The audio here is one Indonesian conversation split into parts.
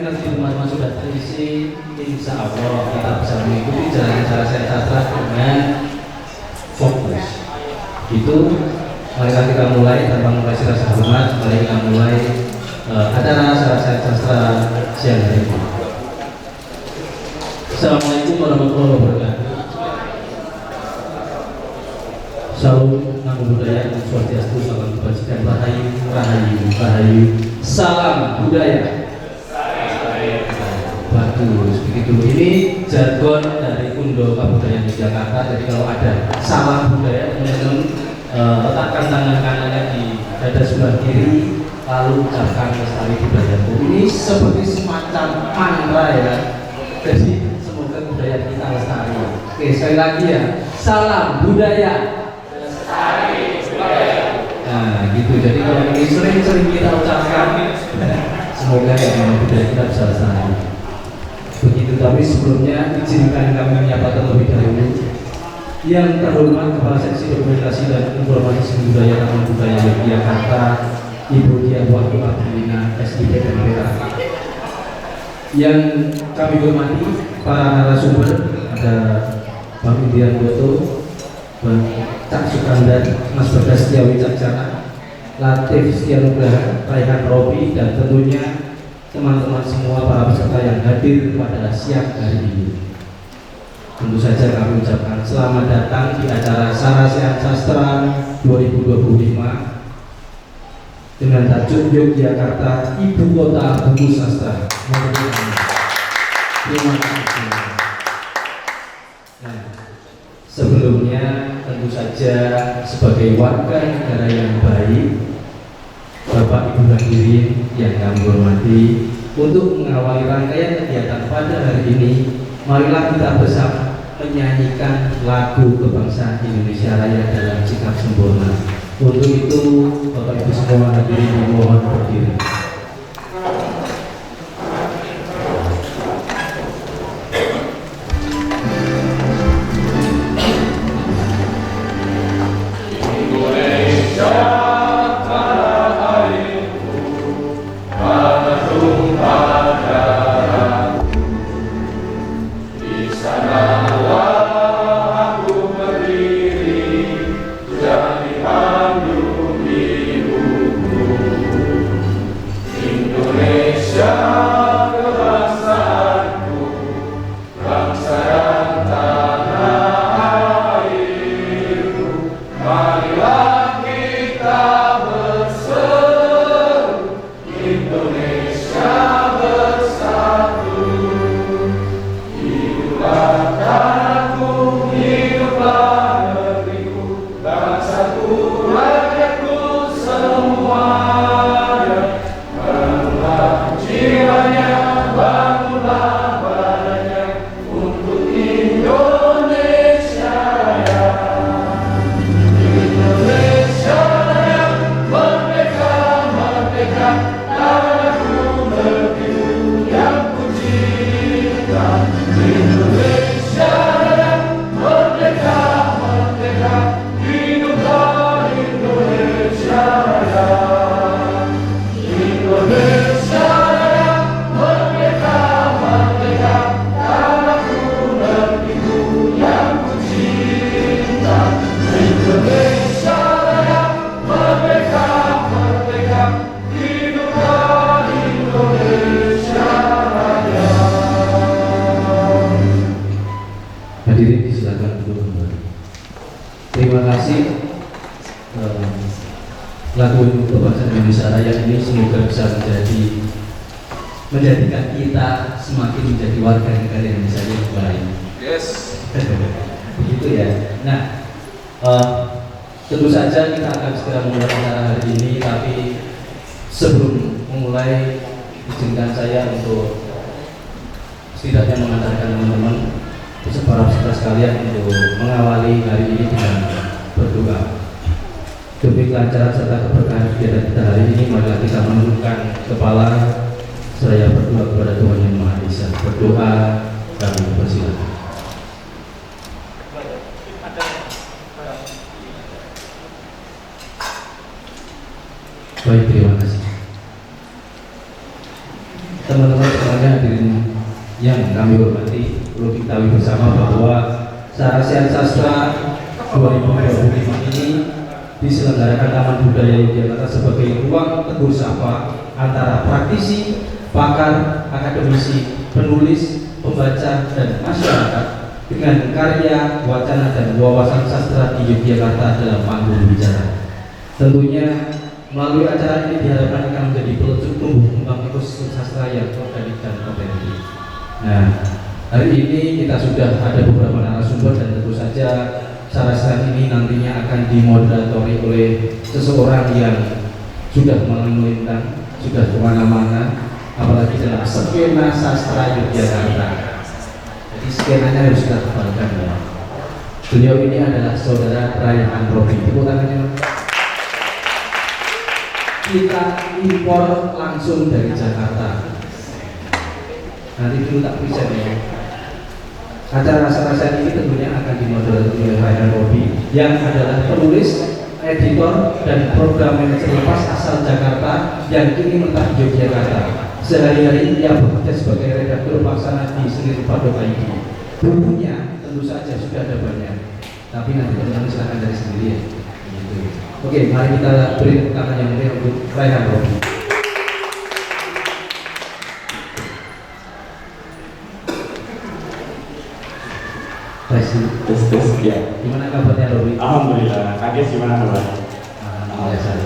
energi teman-teman sudah terisi, insya Allah kita bisa mengikuti jalan cara saya sastra dengan fokus. Itu mari kita mulai tanpa mengasih rasa hormat. Mari kita mulai acara cara saya sastra siang hari ini. Assalamualaikum warahmatullahi wabarakatuh. Salam namo buddhaya, swastiastu, salam kebajikan, rahayu, rahayu, rahayu, salam budaya. Bagus, begitu. Ini jargon dari Undo Kabudayaan Yogyakarta. Jadi kalau ada salam budaya, teman-teman letakkan tangan kanannya di dada sebelah kiri, lalu ucapkan lestari budayaku. Ini seperti semacam mantra ya. Jadi semoga budaya kita lestari. Oke, sekali lagi ya. Salam budaya. Nah gitu, jadi kalau ini sering-sering kita ucapkan, semoga ya budaya kita bisa lestari. Begitu, tapi sebelumnya izinkan kami menyapa terlebih dahulu yang terhormat Kepala Seksi Dokumentasi dan Informasi Seni Budaya Taman Budaya Yogyakarta, Ibu Diah Wahyu Abdulina, SIP dan MPK. Yang kami hormati para narasumber, ada Bang Indian Goto, Bang Cak Sukandar, Mas Bagas Setiawi Cakjana, Latif Setianugraha, Raihan Robi, dan tentunya teman-teman semua para peserta yang hadir pada siang hari ini. Tentu saja kami ucapkan selamat datang di acara Sarasehan Sastra 2025 dengan tajuk Yogyakarta Ibu Kota Buku Sastra. Terima kasih. Nah, sebelumnya tentu saja sebagai warga negara yang baik, Bapak Ibu hadirin yang kami hormati, untuk mengawali rangkaian kegiatan pada hari ini, marilah kita bersama menyanyikan lagu kebangsaan Indonesia Raya dalam sikap sempurna. Untuk itu, Bapak Ibu semua hadirin dimohon berdiri. Lagu kebangsaan Indonesia Raya ini semoga bisa menjadikan kita semakin menjadi warga negara Indonesia yang baik. Yes. Begitu ya. Nah, tentu saja kita akan segera memulai acara hari ini, tapi sebelum memulai, izinkan saya untuk setidaknya mengantarkan teman-teman para peserta sekalian untuk mengawali hari ini dengan berdoa. Demi kelancaran serta keberkahan kegiatan kita hari ini, marilah kita menundukkan kepala seraya berdoa kepada Tuhan Yang Maha Esa. Berdoa, kami persilakan. Baik, terima kasih. Teman-teman semuanya hadirin yang kami hormati, perlu diketahui bersama bahwa Sarasian Sastra 2025 ini diselenggarakan Taman Budaya Yogyakarta sebagai ruang tegur sapa antara praktisi, pakar, akademisi, penulis, pembaca, dan masyarakat dengan karya, wacana, dan wawasan sastra di Yogyakarta dalam panggung bicara. Tentunya melalui acara ini diharapkan akan menjadi pelecut tumbuh kembang ekosistem sastra yang organik dan otentik. Nah, hari ini kita sudah ada beberapa narasumber dan tentu saja Sarasian ini nantinya akan dimoderatori oleh seseorang yang sudah melintang, sudah kemana-mana, apalagi dalam skena sastra Yogyakarta. Jadi skenanya harus kita tebalkan ya. Beliau ini adalah saudara Raihan Robi. Tepuk tangannya. Kita impor langsung dari Jakarta. Nanti dulu tak present ya. Acara Sarasian ini tentunya akan dimoderatori oleh Raihan Robi yang adalah penulis, editor, dan program manajer lepas asal Jakarta yang kini menetap di Yogyakarta. Sehari-hari ia bekerja sebagai redaktur pelaksana di Seni Padoka ini. Bukunya tentu saja sudah ada banyak, tapi nanti teman-teman silahkan dari sendiri ya. Gitu. Oke, mari kita beri tepuk tangan yang meriah untuk Raihan Robi. Tes ya. Gimana kabarnya Robi? Alhamdulillah. Kaget gimana kabar? Alhamdulillah.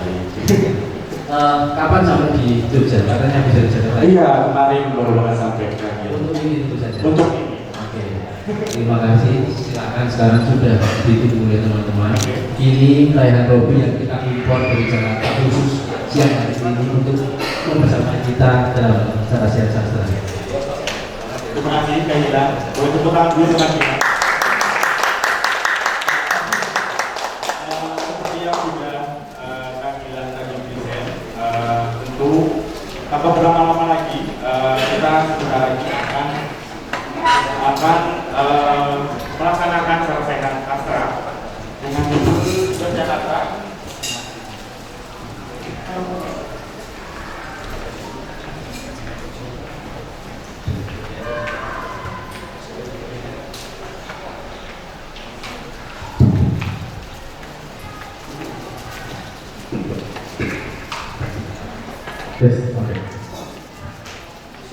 Kapan sampai di Jogja? Katanya bisa di Jakarta. Iya, kemarin baru banget sampai kaget. Untuk ini tentu saja. Untuk ini. Oke. Terima kasih. Silakan sekarang sudah ditunggu oleh teman-teman. Ini Raihan Robi yang kita impor dari Jakarta khusus siang hari ini untuk mempersatukan kita dalam Sarasian Sastra. Terima kasih Kak Ila. Boleh tepuk tangan dulu terima kasih. Seperti yang sudah Kak Ila tadi present, tentu tanpa berlama-lama lagi kita sebentar lagi akan melaksanakan Sarasian Sastra dengan judul Yogyakarta. Okay.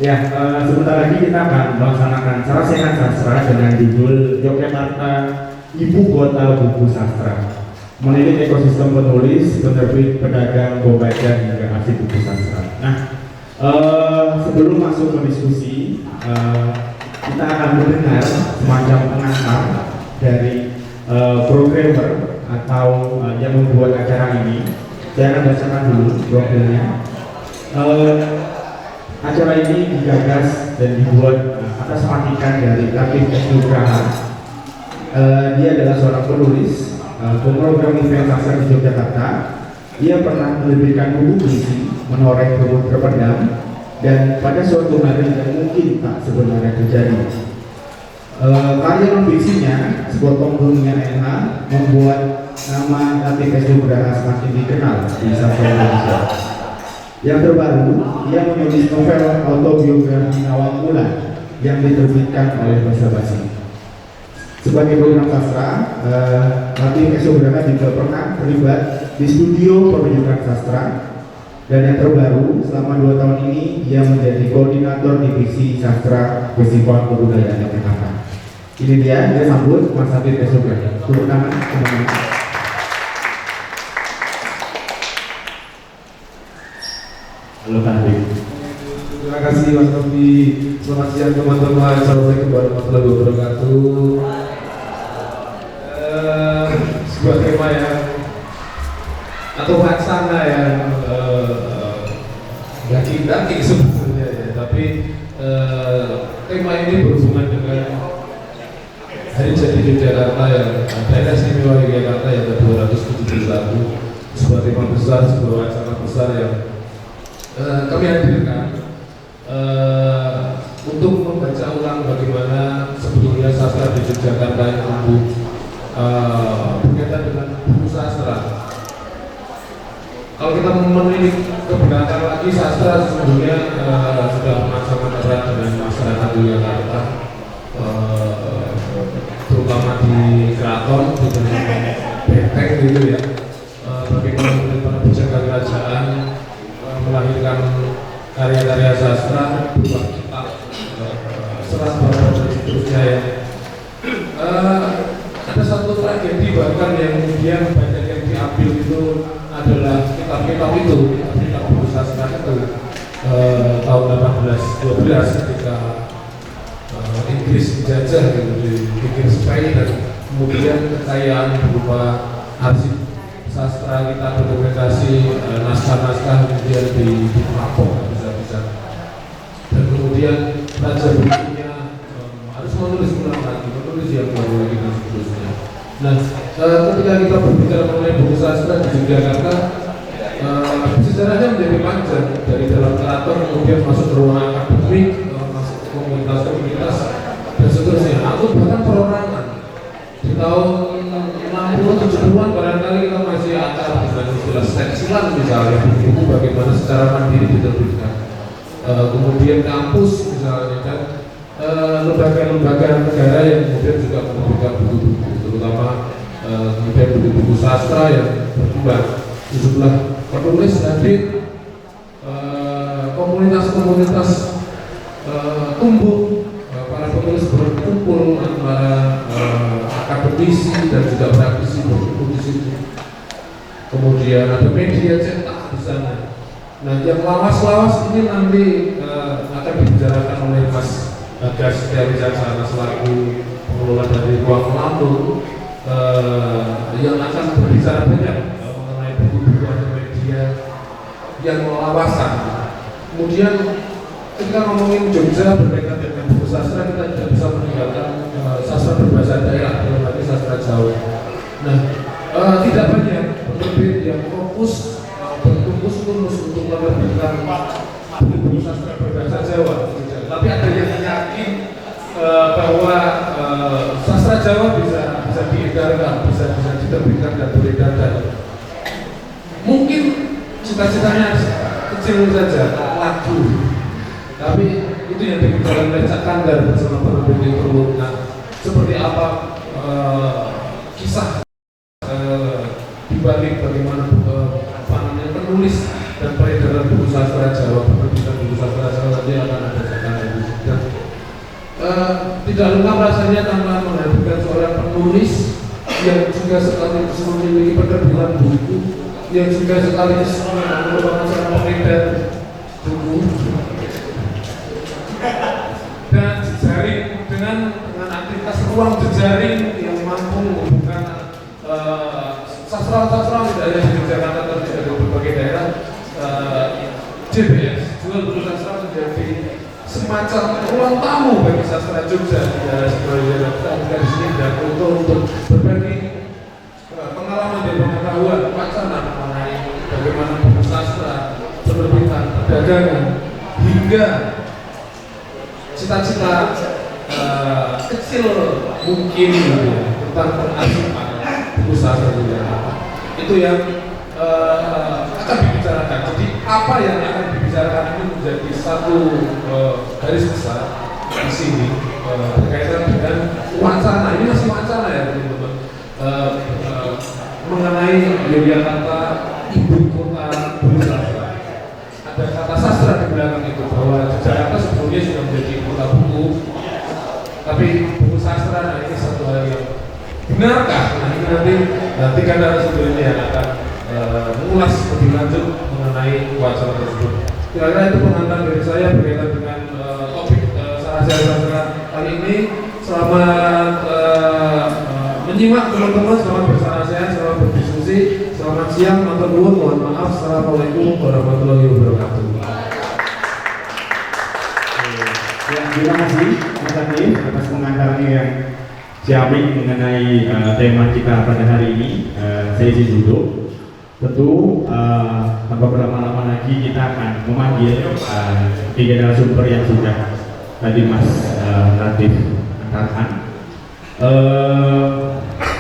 Ya, sebentar lagi kita akan melaksanakan Sarasian Sastra dengan judul Yogyakarta Ibu Kota Buku Sastra, menilik ekosistem penulis, penerbit, pedagang, pembaca hingga arsip buku sastra. Nah, sebelum masuk ke diskusi, kita akan mendengar semacam pengantar dari programmer atau yang membuat acara ini. Saya akan bacakan dulu profilnya. Acara ini digagas dan dibuat atas matikan dari Latif S. Nugraha. Dia adalah seorang penulis, pemrogram event sastra di Yogyakarta. Dia pernah menerbitkan buku puisi, Menoreh Berumur Terpendam, dan pada suatu hari yang mungkin tak sebenarnya terjadi. Karya non-fiksinya, Sepotong Gunungnya NH, membuat nama Latif S. Nugraha semakin dikenal di sastra Indonesia. Yang terbaru, ia menulis novel autobiografi awal mula yang diterbitkan oleh Basa Basi. Sebagai program sastra, Latif S. Nugraha juga pernah terlibat di studio pertunjukan sastra. Dan yang terbaru, selama 2 tahun ini, ia menjadi koordinator divisi sastra Festival Kebudayaan Yogyakarta. Ini dia, kita sambut Mas Latif S. Nugraha. Tepuk tangan, teman-teman. Halo Kak Habib. Terima kasih Mas Robi. Selamat siang teman-teman. Assalamualaikum warahmatullahi wabarakatuh. Sebuah tema yang atau wacana yang daging sebetulnya ya. Tapi tema ini berhubungan dengan Hari Jadi Yogyakarta yang daerah istimewa Yogyakarta yang ke-271. Sebuah tema besar, sebuah wacana besar yang kami hadirkan untuk membaca ulang bagaimana sebetulnya sastra di Yogyakarta yang tumbuh berkaitan dengan buku sastra. Kalau kita menilik kebelakang lagi sastra sesungguhnya sudah sama-sama erat dengan masyarakat Yogyakarta, terutama di keraton, di benteng gitu ya. Bagaimana para penjaga kerajaan melahirkan karya-karya sastra berupa kitab, serat bahasa dan seterusnya ya. Ada satu tragedi bahkan yang kemudian banyak yang diambil itu adalah kitab-kitab itu, kitab buku sastra itu tahun 1812 ketika Inggris menjajah gitu, dibikin Spain, dan kemudian kekayaan berupa arsip sastra kita, dokumentasi, naskah-naskah kemudian dirampok bisa-bisa, dan kemudian raja berikutnya harus menulis ulang lagi, menulis yang baru lagi dan seterusnya. Nah, ketika kita berbicara mengenai buku sastra di Yogyakarta, sejarahnya menjadi panjang dari dalam keraton kemudian masuk ke ruang akademik, masuk ke komunitas-komunitas dan seterusnya. Aku bahkan perorangan di tahun 60-70-an barangkali kita masih acara dengan istilah seksilan misalnya, buku bagaimana secara mandiri diterbitkan, kemudian kampus misalnya, dan lembaga-lembaga negara yang kemudian juga menerbitkan buku-buku, terutama kemudian buku-buku sastra yang berkembang. Sejumlah penulis hadir, komunitas-komunitas tumbuh, para penulis berkumpul, antara akademisi dan juga praktisi berkumpul di situ. Kemudian ada media cetak di sana. Nah, yang lawas-lawas ini nanti akan dibicarakan oleh Mas Bagas dari Jaksana selaku pengelola dari Ruang Lambung, yang akan berbicara banyak mengenai buku-buku atau media yang lawasan. Kemudian ketika ngomongin Jogja berkaitan dengan buku sastra, kita tidak bisa meninggalkan sastra berbahasa daerah, dalam arti sastra Jawa. Nah, tidak banyak penerbit yang fokus bertukus-tulus untuk menerbitkan buku sastra berbahasa Jawa, tapi ada yang yakin bahwa sastra Jawa bisa diedarkan, bisa diterbitkan dan beredar. Dan mungkin cita-citanya kecil saja, lagu, tapi itu yang dibicarakan oleh Cak Kandar bersama penerbit itu. Nah, seperti apa kisah dibalik bagaimana penulis dan peredaran buku sastra Jawa, penerbitan buku sastra Jawa nanti akan ada Cak Kandar. Dan tidak lengkap rasanya tanpa menghadirkan seorang penulis yang juga sekaligus memiliki penerbitan buku, yang juga sekaligus merupakan seorang pengedar buku, dan jejaring dengan aktivitas ruang jejaring yang mampu menghubungkan sastra-sastra tidak hanya di Jakarta tapi juga di berbagai daerah. JBS, Jual Buku Sastra, menjadi semacam ruang tamu bagi sastra Jogja ya, sebenarnya kita di sini dan untuk berbagi pengalaman dan pengetahuan wacana mengenai bagaimana buku sastra, penerbitan, perdagangan, hingga cita-cita kecil mungkin ya, tentang pengarsipan buku sastra juga. Itu yang akan dibicarakan. Jadi apa yang akan dibicarakan ini menjadi satu garis besar di sini berkaitan dengan wacana. Ini masih wacana ya teman-teman, mengenai Yogyakarta ibu kota buku sastra. Ada kata sastra di belakang itu, bahwa Jakarta sebelumnya sudah menjadi kota buku, tapi buku sastra, nah ini satu hal yang benarkah? Nah ini nanti kan narasumber ini yang akan mengulas lebih lanjut mengenai wacana tersebut. Kira-kira itu pengantar dari saya berkaitan dengan topik Sarajaya Sastra kali ini. Selamat menyimak teman-teman, selamat bersama-sama, selamat berdiskusi, selamat siang, matur nuwun, mohon maaf, assalamualaikum warahmatullahi wabarakatuh. Ya, terima kasih Mas Adif atas pengantarnya yang ciamik mengenai tema kita pada hari ini. Saya izin duduk. Tentu tanpa berlama-lama lagi kita akan memanggil tiga narasumber yang sudah tadi Mas Adif katakan.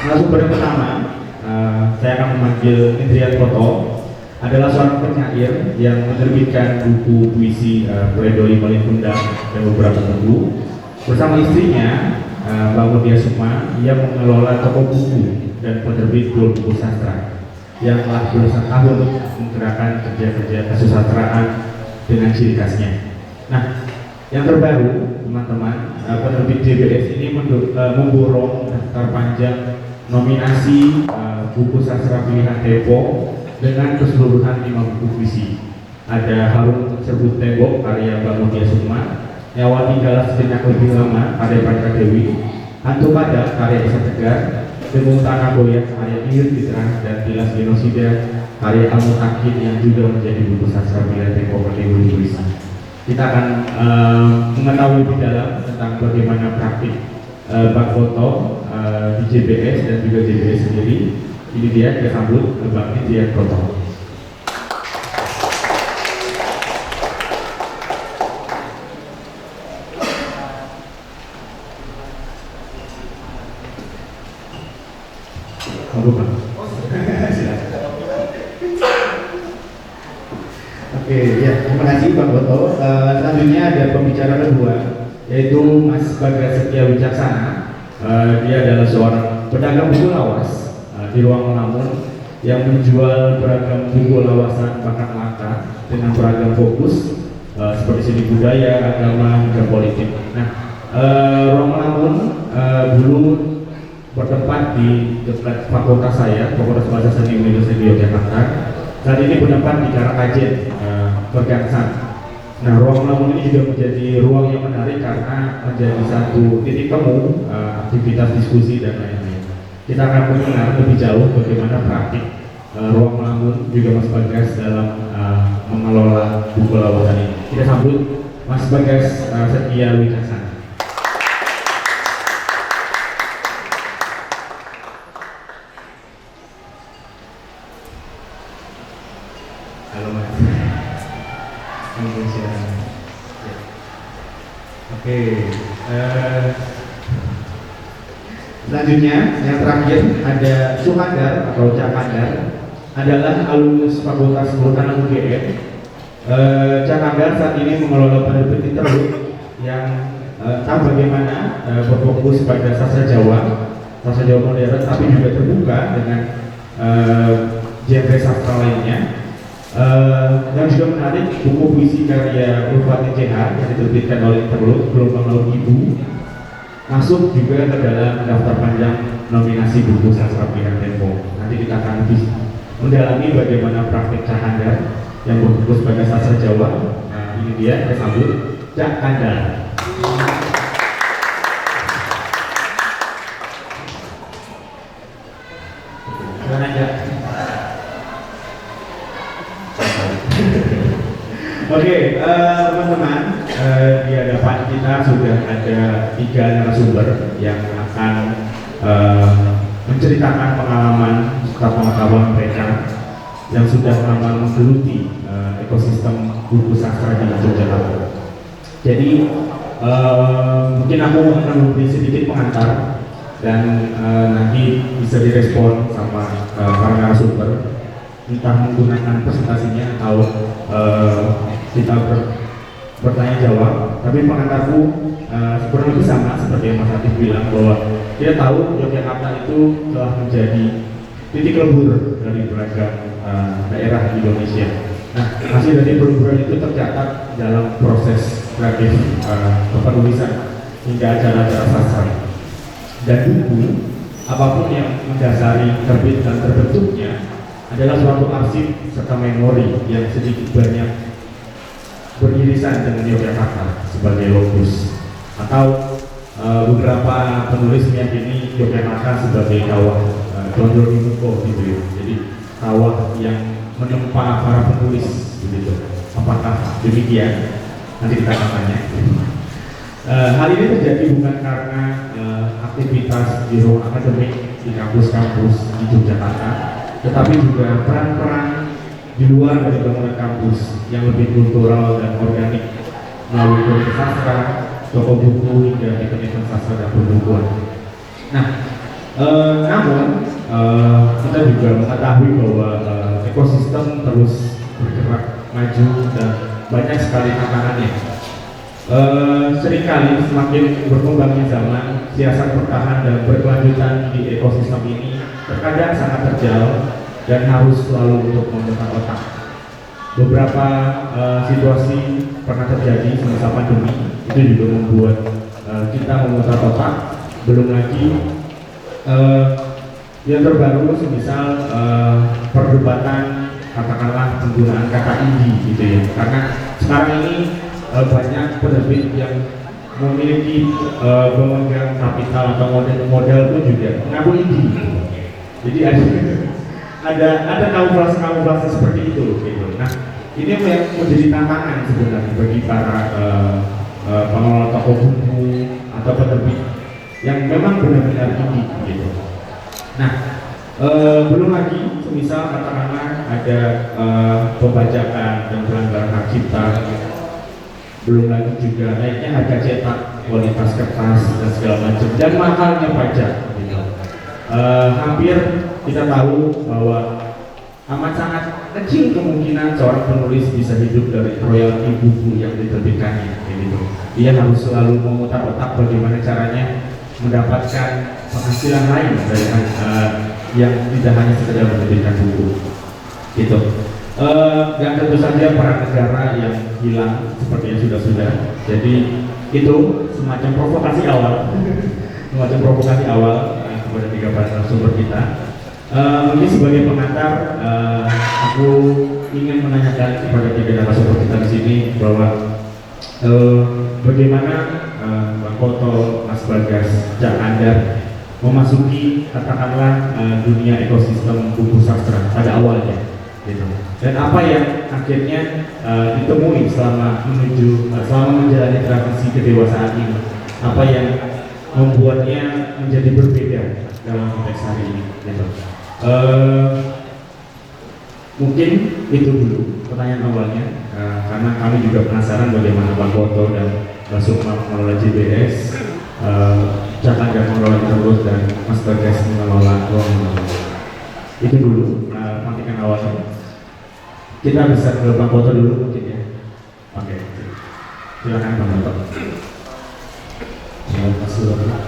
Narasumber yang pertama saya akan memanggil Indrian Poto adalah seorang penyair yang menerbitkan buku puisi Pledoi Malin Kundang dan beberapa buku. Bersama istrinya, Mbak Mutia Sukma, ia mengelola toko buku dan penerbit Gol Buku Sastra yang telah belasan tahun menggerakkan kerja-kerja kesusastraan dengan ciri khasnya. Nah, yang terbaru, teman-teman, penerbit JBS ini memborong daftar panjang nominasi buku sastra pilihan Tempo dengan keseluruhan 5 buku puisi. Ada Harum Serbuk Tembok karya Mbak Mutia Sukma, Nyawa Tinggal Sejenak Lebih Lama karya Panca Dewi, Hantu Pada karya Isa Tegar, Dengung Tanah Goyang karya Ihir Fitra, dan Tilas Genosida karya Kamu Takin yang juga menjadi buku sastra pilihan Tempo kategori puisi. Kita akan mengetahui lebih dalam tentang bagaimana praktik bak foto di JBS dan juga JBS sendiri. Ini dia, kita sambut Bang Nitian Proto. Oke, ya, terima kasih Bang Boto. Selanjutnya ada pembicara kedua, yaitu Mas Bagas Setia Wicaksana. Dia adalah seorang pedagang buku lawas di ruang Lamun yang menjual beragam buku lawasan bakat langka dengan beragam fokus seperti seni budaya, agama, hingga politik. Nah, ruang Lamun dulu bertempat di dekat fakultas saya, Fakultas Bahasa Seni Universitas Yogyakarta. Saat ini bertempat di Karakajen, Pergangsan. Nah, ruang Lamun ini juga menjadi ruang yang menarik karena menjadi satu titik temu aktivitas diskusi dan lain-lain. Kita akan mengenal lebih jauh bagaimana praktik ruang Lamun juga Mas Bagas dalam mengelola buku lawasan ini. Kita sambut Mas Bagas Setia Wicaksana. Halo Mas. Indonesia. Oke. Selanjutnya yang terakhir ada Sukandar atau Cak Kandar, adalah alumnus Fakultas Kehutanan UGM. Cak Kandar saat ini mengelola penerbit interlude yang tahu bagaimana berfokus pada sastra Jawa modern, tapi juga terbuka dengan genre sastra lainnya. Yang juga menarik, buku puisi karya Ulfatin CH yang diterbitkan oleh Interlude Gelombang Laut Ibu masuk juga ke dalam daftar panjang nominasi buku sastra pilihan Tempo. Nanti kita akan mendalami bagaimana praktik Cak Kandar yang berfokus pada sastra Jawa. Nah, ini dia, kita sambut Cak Kandar. Oke, teman-teman, di hadapan kita sudah ada 3 narasumber yang akan menceritakan pengalaman serta pengetahuan mereka yang sudah lama menggeluti ekosistem buku sastra di Yogyakarta. Jadi mungkin aku akan memberi sedikit pengantar dan nanti bisa direspon sama para narasumber, entah menggunakan presentasinya atau kita bertanya jawab. Tapi pengantarku seperti itu sama seperti yang Mas Atif bilang, bahwa kita tahu Yogyakarta itu telah menjadi titik lebur dari beragam daerah di Indonesia. Nah, hasil dari peleburan itu tercatat dalam proses kreatif kepenulisan hingga acara-acara sastra. Dan buku, apapun yang mendasari terbit dan terbentuknya, adalah suatu arsip serta memori yang sedikit banyak beririsan dengan Yogyakarta sebagai lokus, atau beberapa penulis meyakini Yogyakarta sebagai kawah Condro di Muko gitu ya. Jadi kawah yang menempa para penulis begitu. Apakah demikian? Nanti kita akan tanya. Hal ini terjadi bukan karena aktivitas di ruang akademik di kampus-kampus di Yogyakarta, tetapi juga peran-peran di luar dari bangunan kampus yang lebih kultural dan organik melalui program sastra, toko buku, hingga event-event sastra dan perbukuan. Nah, namun kita juga mengetahui bahwa ekosistem terus bergerak maju dan banyak sekali tantangannya. Seringkali semakin berkembangnya zaman, siasat bertahan dan berkelanjutan di ekosistem ini terkadang sangat terjal dan harus selalu untuk memutar otak. Beberapa situasi pernah terjadi semasa pandemi, itu juga membuat kita memutar otak. Belum lagi yang terbaru, semisal perdebatan katakanlah penggunaan kata indie gitu ya, karena sekarang ini banyak penerbit yang memiliki pemegang kapital atau modal pun juga mengaku indie. Jadi ada kamuflase seperti itu gitu. Nah, ini yang menjadi tantangan sebenarnya bagi para pengelola toko buku atau penerbit yang memang benar-benar indie gitu. Nah, belum lagi semisal katakanlah ada pembajakan dan pelanggaran hak cipta, belum lagi juga naiknya harga cetak, kualitas kertas dan segala macam, dan mahalnya pajak gitu. Hampir kita tahu bahwa amat sangat kecil kemungkinan seorang penulis bisa hidup dari royalti buku yang diterbitkannya gitu. Dia harus selalu memutar otak bagaimana caranya mendapatkan penghasilan lain dari yang tidak hanya sekedar menerbitkan buku gitu. Dan tentu saja peran negara yang hilang seperti yang sudah. Jadi itu semacam provokasi awal kepada tiga narasumber kita. Mungkin sebagai pengantar, aku ingin menanyakan kepada tiga narasumber kita di sini bahwa bagaimana Bang Koto, Mas Bagas, Cak Andar memasuki katakanlah dunia ekosistem buku sastra pada awalnya gitu. Dan apa yang akhirnya ditemui selama menjalani transisi kedewasaan ini, apa yang membuatnya menjadi berbeda dalam konteks hari ini gitu. Mungkin itu dulu pertanyaan awalnya, karena kami juga penasaran bagaimana Bang Koto dan Mbak Sukma mengelola JBS, Cak Andar mengelola terus, dan Mas Bagas mengelola ruang. Itu dulu pelantikan awalnya. Kita bisa ke Bang Koto dulu mungkin ya. Oke, silakan Bang Koto. Terima kasih Bapak.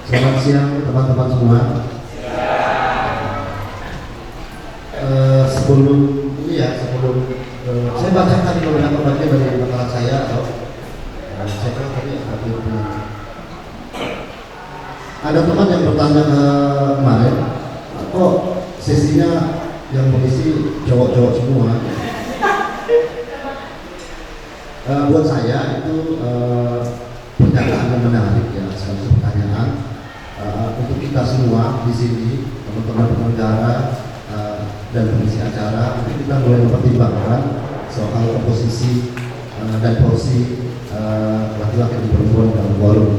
Selamat siang teman-teman semua. Sebelum saya bacakan beberapa bagian dari makalah saya, saya kira tadi ada teman yang bertanya kemarin, kok sesinya yang berisi cowok-cowok semua? Buat saya itu pernyataan yang menarik ya, sekali pertanyaan untuk kita semua di sini, teman-teman penyelenggara dan pengisi acara, kita mulai mempertimbangkan soal posisi dan porsi laki-laki dan perempuan dalam forum.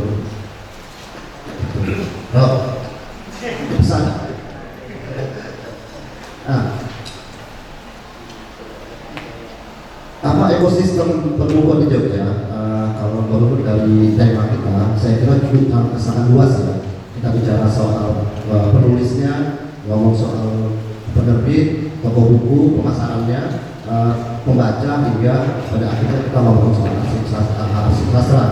Pesan. Apa ekosistem perbukuan di Jogja? Kalau menurut dari tema kita, saya kira cukup sangat luas ya. Kita bicara soal penulisnya, ngomong soal penerbit, toko buku, pemasarannya, pembaca, hingga pada akhirnya kita ngomong soal arsip sastra.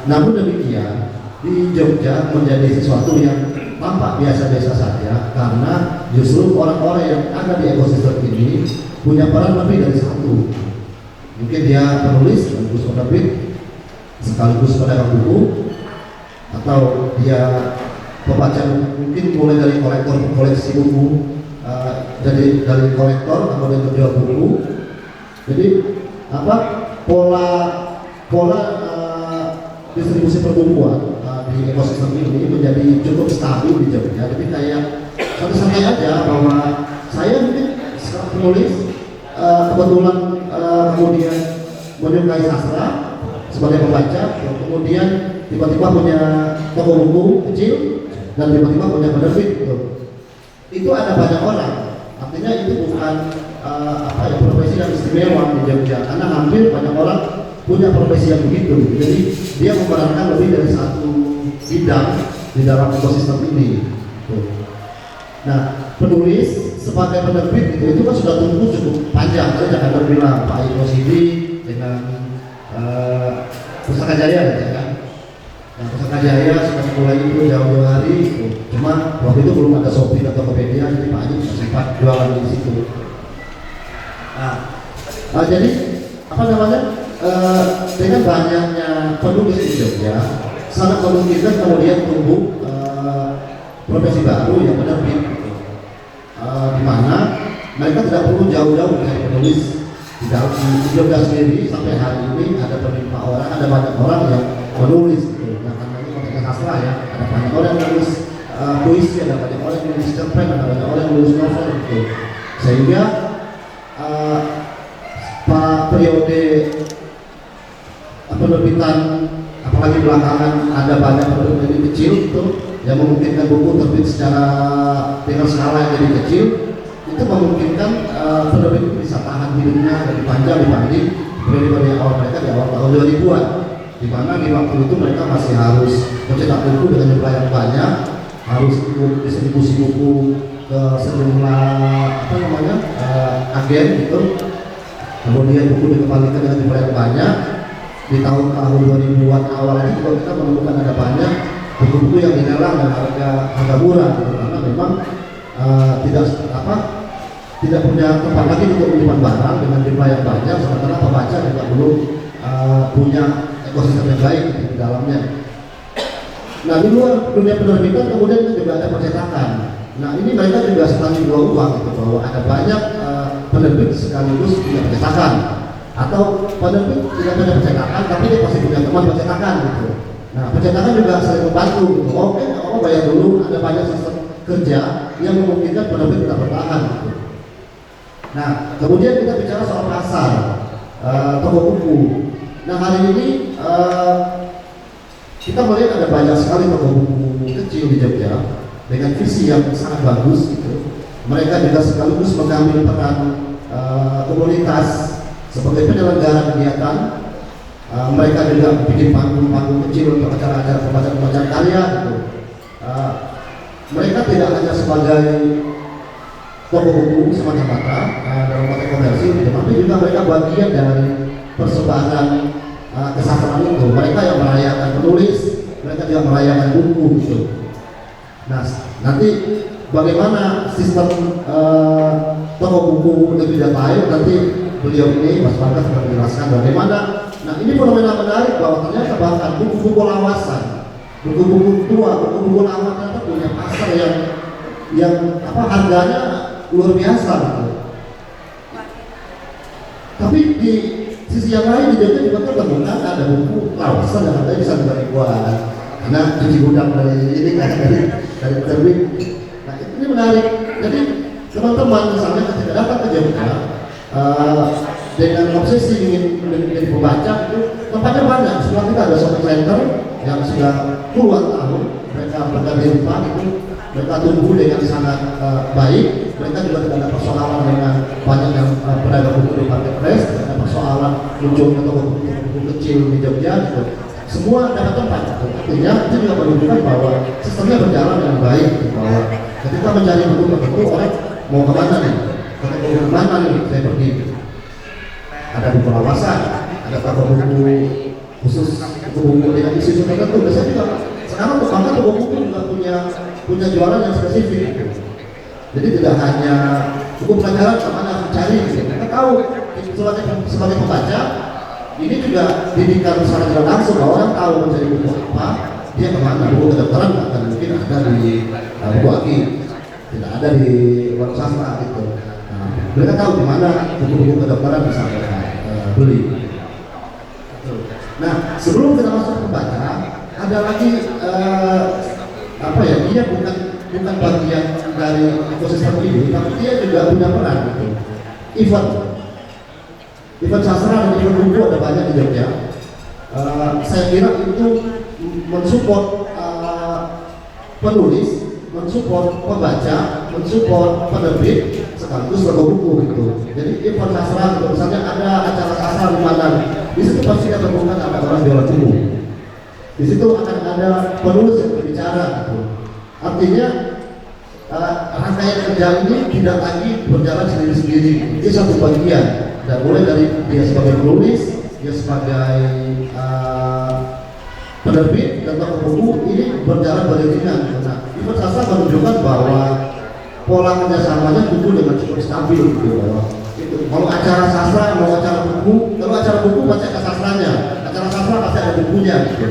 Namun demikian, di Jogja menjadi sesuatu yang tampak biasa-biasa saja, karena justru orang-orang yang ada di ekosistem ini punya peran lebih dari satu. Mungkin dia penulis sekaligus penerbit, sekaligus pedagang buku, atau dia pembaca, mungkin mulai dari kolektor koleksi buku, dari kolektor atau dari penjual buku. Jadi pola distribusi perbukuan di ekosistem ini menjadi cukup stabil di Jogja. Jadi kayak santai-santai aja bahwa saya mungkin sekarang penulis kebetulan kemudian menyukai sastra sebagai pembaca, kemudian tiba-tiba punya toko buku kecil dan tiba-tiba punya penerbit gitu. Itu ada banyak orang. Artinya itu bukan profesi yang istimewa di Jogja, karena hampir banyak orang punya profesi yang begitu. Jadi dia memerankan lebih dari satu bidang di dalam ekosistem ini. Nah, penulis sebagai penerbit itu kan sudah tunggu cukup panjang. Saya jangan terbilang Pak Iko Sidi dengan Pustaka Jaya ya kan. Nah, Pustaka Jaya sudah mulai itu jauh-jauh hari gitu. Cuma waktu itu belum ada Shopee atau Tokopedia, jadi Pak Haji sempat jualan di situ. Nah, jadi apa namanya? Dengan banyaknya penulis di Jogja, sangat memungkinkan kemudian tumbuh profesi baru yang penerbit, di mana mereka tidak perlu jauh-jauh mencari penulis di dalam di Jogja sendiri. Sampai hari ini ada berlimpah orang, ada banyak orang yang menulis gitu. Nah, karena ini konteksnya sastra ya, ada banyak orang yang menulis puisi, ada banyak orang yang menulis cerpen, ada banyak orang yang menulis novel gitu. Sehingga periode penerbitan, apalagi belakangan ada banyak penerbit kecil itu yang memungkinkan buku terbit secara dengan skala yang lebih kecil, itu memungkinkan penerbit itu bisa tahan hidupnya lebih panjang dibanding periode awal mereka di awal tahun 2000-an, di mana di waktu itu mereka masih harus mencetak buku dengan jumlah yang banyak, harus ikut distribusi buku ke sejumlah agen gitu, kemudian buku dikembalikan dengan jumlah yang banyak. Di tahun-tahun 2000-an awal ini juga kita menemukan ada banyak buku-buku yang dilelang dengan harga murah gitu, karena memang tidak punya tempat lagi untuk menyimpan barang dengan jumlah yang banyak, sementara pembaca juga belum punya ekosistem yang baik di dalamnya. Nah, di luar dunia penerbitan kemudian juga ada percetakan. Nah, ini mereka juga sedang dua uang gitu, bahwa ada banyak penerbit sekaligus punya percetakan, atau penerbit tidak punya percetakan tapi dia pasti punya teman percetakan gitu. Nah, percetakan juga saling membantu gitu. Oke, kamu bayar dulu, ada banyak sistem kerja yang memungkinkan penerbit tidak bertahan gitu. Nah, kemudian kita bicara soal pasar toko buku. Nah, hari ini kita melihat ada banyak sekali toko buku kecil di Jogja dengan visi yang sangat bagus gitu. Mereka juga sekaligus mengambil peran komunitas sebagai penyelenggara kegiatan. Mereka juga bikin panggung-panggung kecil untuk acara-acara pembacaan karya gitu. Mereka tidak hanya sebagai toko buku semata-mata dalam konteks komersil, tetapi juga mereka bagian dari persebaran kesastraan itu. Mereka yang merayakan penulis, mereka juga merayakan buku gitu. Nah, nanti bagaimana sistem toko buku lebih detail, nanti beliau ini Mas Bagas akan menjelaskan bagaimana. Nah, ini fenomena menarik bahwa ternyata bahkan buku-buku lawasan, buku-buku tua, buku-buku lama ternyata punya pasar yang harganya luar biasa gitu. Tapi di sisi yang lain di Jogja juga tertemukan ada buku lawasan yang harganya bisa 2 ribuan, karena cuci gudang dari ini kan dari terbit. Nah, ini menarik. Jadi teman-teman misalnya ketika datang ke Jogja dengan obsesi ingin menjadi pembaca, itu tempatnya banyak. Setelah kita ada shopping center yang sudah puluhan tahun, mereka berganti rupa itu, mereka tumbuh dengan sangat baik. Mereka juga tidak ada persoalan dengan banyak yang pedagang buku di marketplace, tidak ada persoalan munculnya toko-toko kecil di Jogja gitu. Semua dapat tempat gitu. Artinya itu juga menunjukkan bahwa sistemnya berjalan dengan baik gitu. Bahwa ketika mencari buku tertentu, orang mau kemana nih? Kemana nih saya pergi? Ada buku lawasan, ada toko buku khusus, buku dengan isu tertentu. Biasanya juga sekarang bahkan toko buku juga punya jualan yang spesifik gitu. Jadi tidak hanya buku pelajaran kemana harus cari gitu. Kita tahu sebagai pembaca ini juga didikan secara tidak langsung, bahwa orang tahu mencari buku apa, dia kemana. Buku kedokteran akan mungkin ada di buku Aki, tidak ada di warung sastra gitu. Nah, mereka tahu di mana buku-buku kedokteran bisa mereka beli. Nah, sebelum kita masuk ke pembaca, ada lagi dia bukan bagian dari ekosistem ini, tapi dia juga punya peran gitu. Event sastra dan event buku ada banyak di Jogja. Saya kira itu mensupport penulis, mensupport pembaca, mensupport penerbit, sekaligus toko buku gitu. Jadi event sastra, misalnya ada acara sastra di mana, di situ pasti akan temukan ada orang jualan buku. Di situ akan ada penulis yang berbicara gitu. Artinya rangkaian kerja ini tidak lagi berjalan sendiri-sendiri. Ini satu bagian. Dan mulai dari dia sebagai penulis, dia sebagai penerbit dan toko buku, ini berjalan beriringan. Nah, Ivan Sastra menunjukkan bahwa pola kerjasamanya buku dengan cukup stabil gitu. Kalau acara sastra, mau acara buku, kalau acara buku pasti ada sastranya, acara sastra pasti ada bukunya gitu.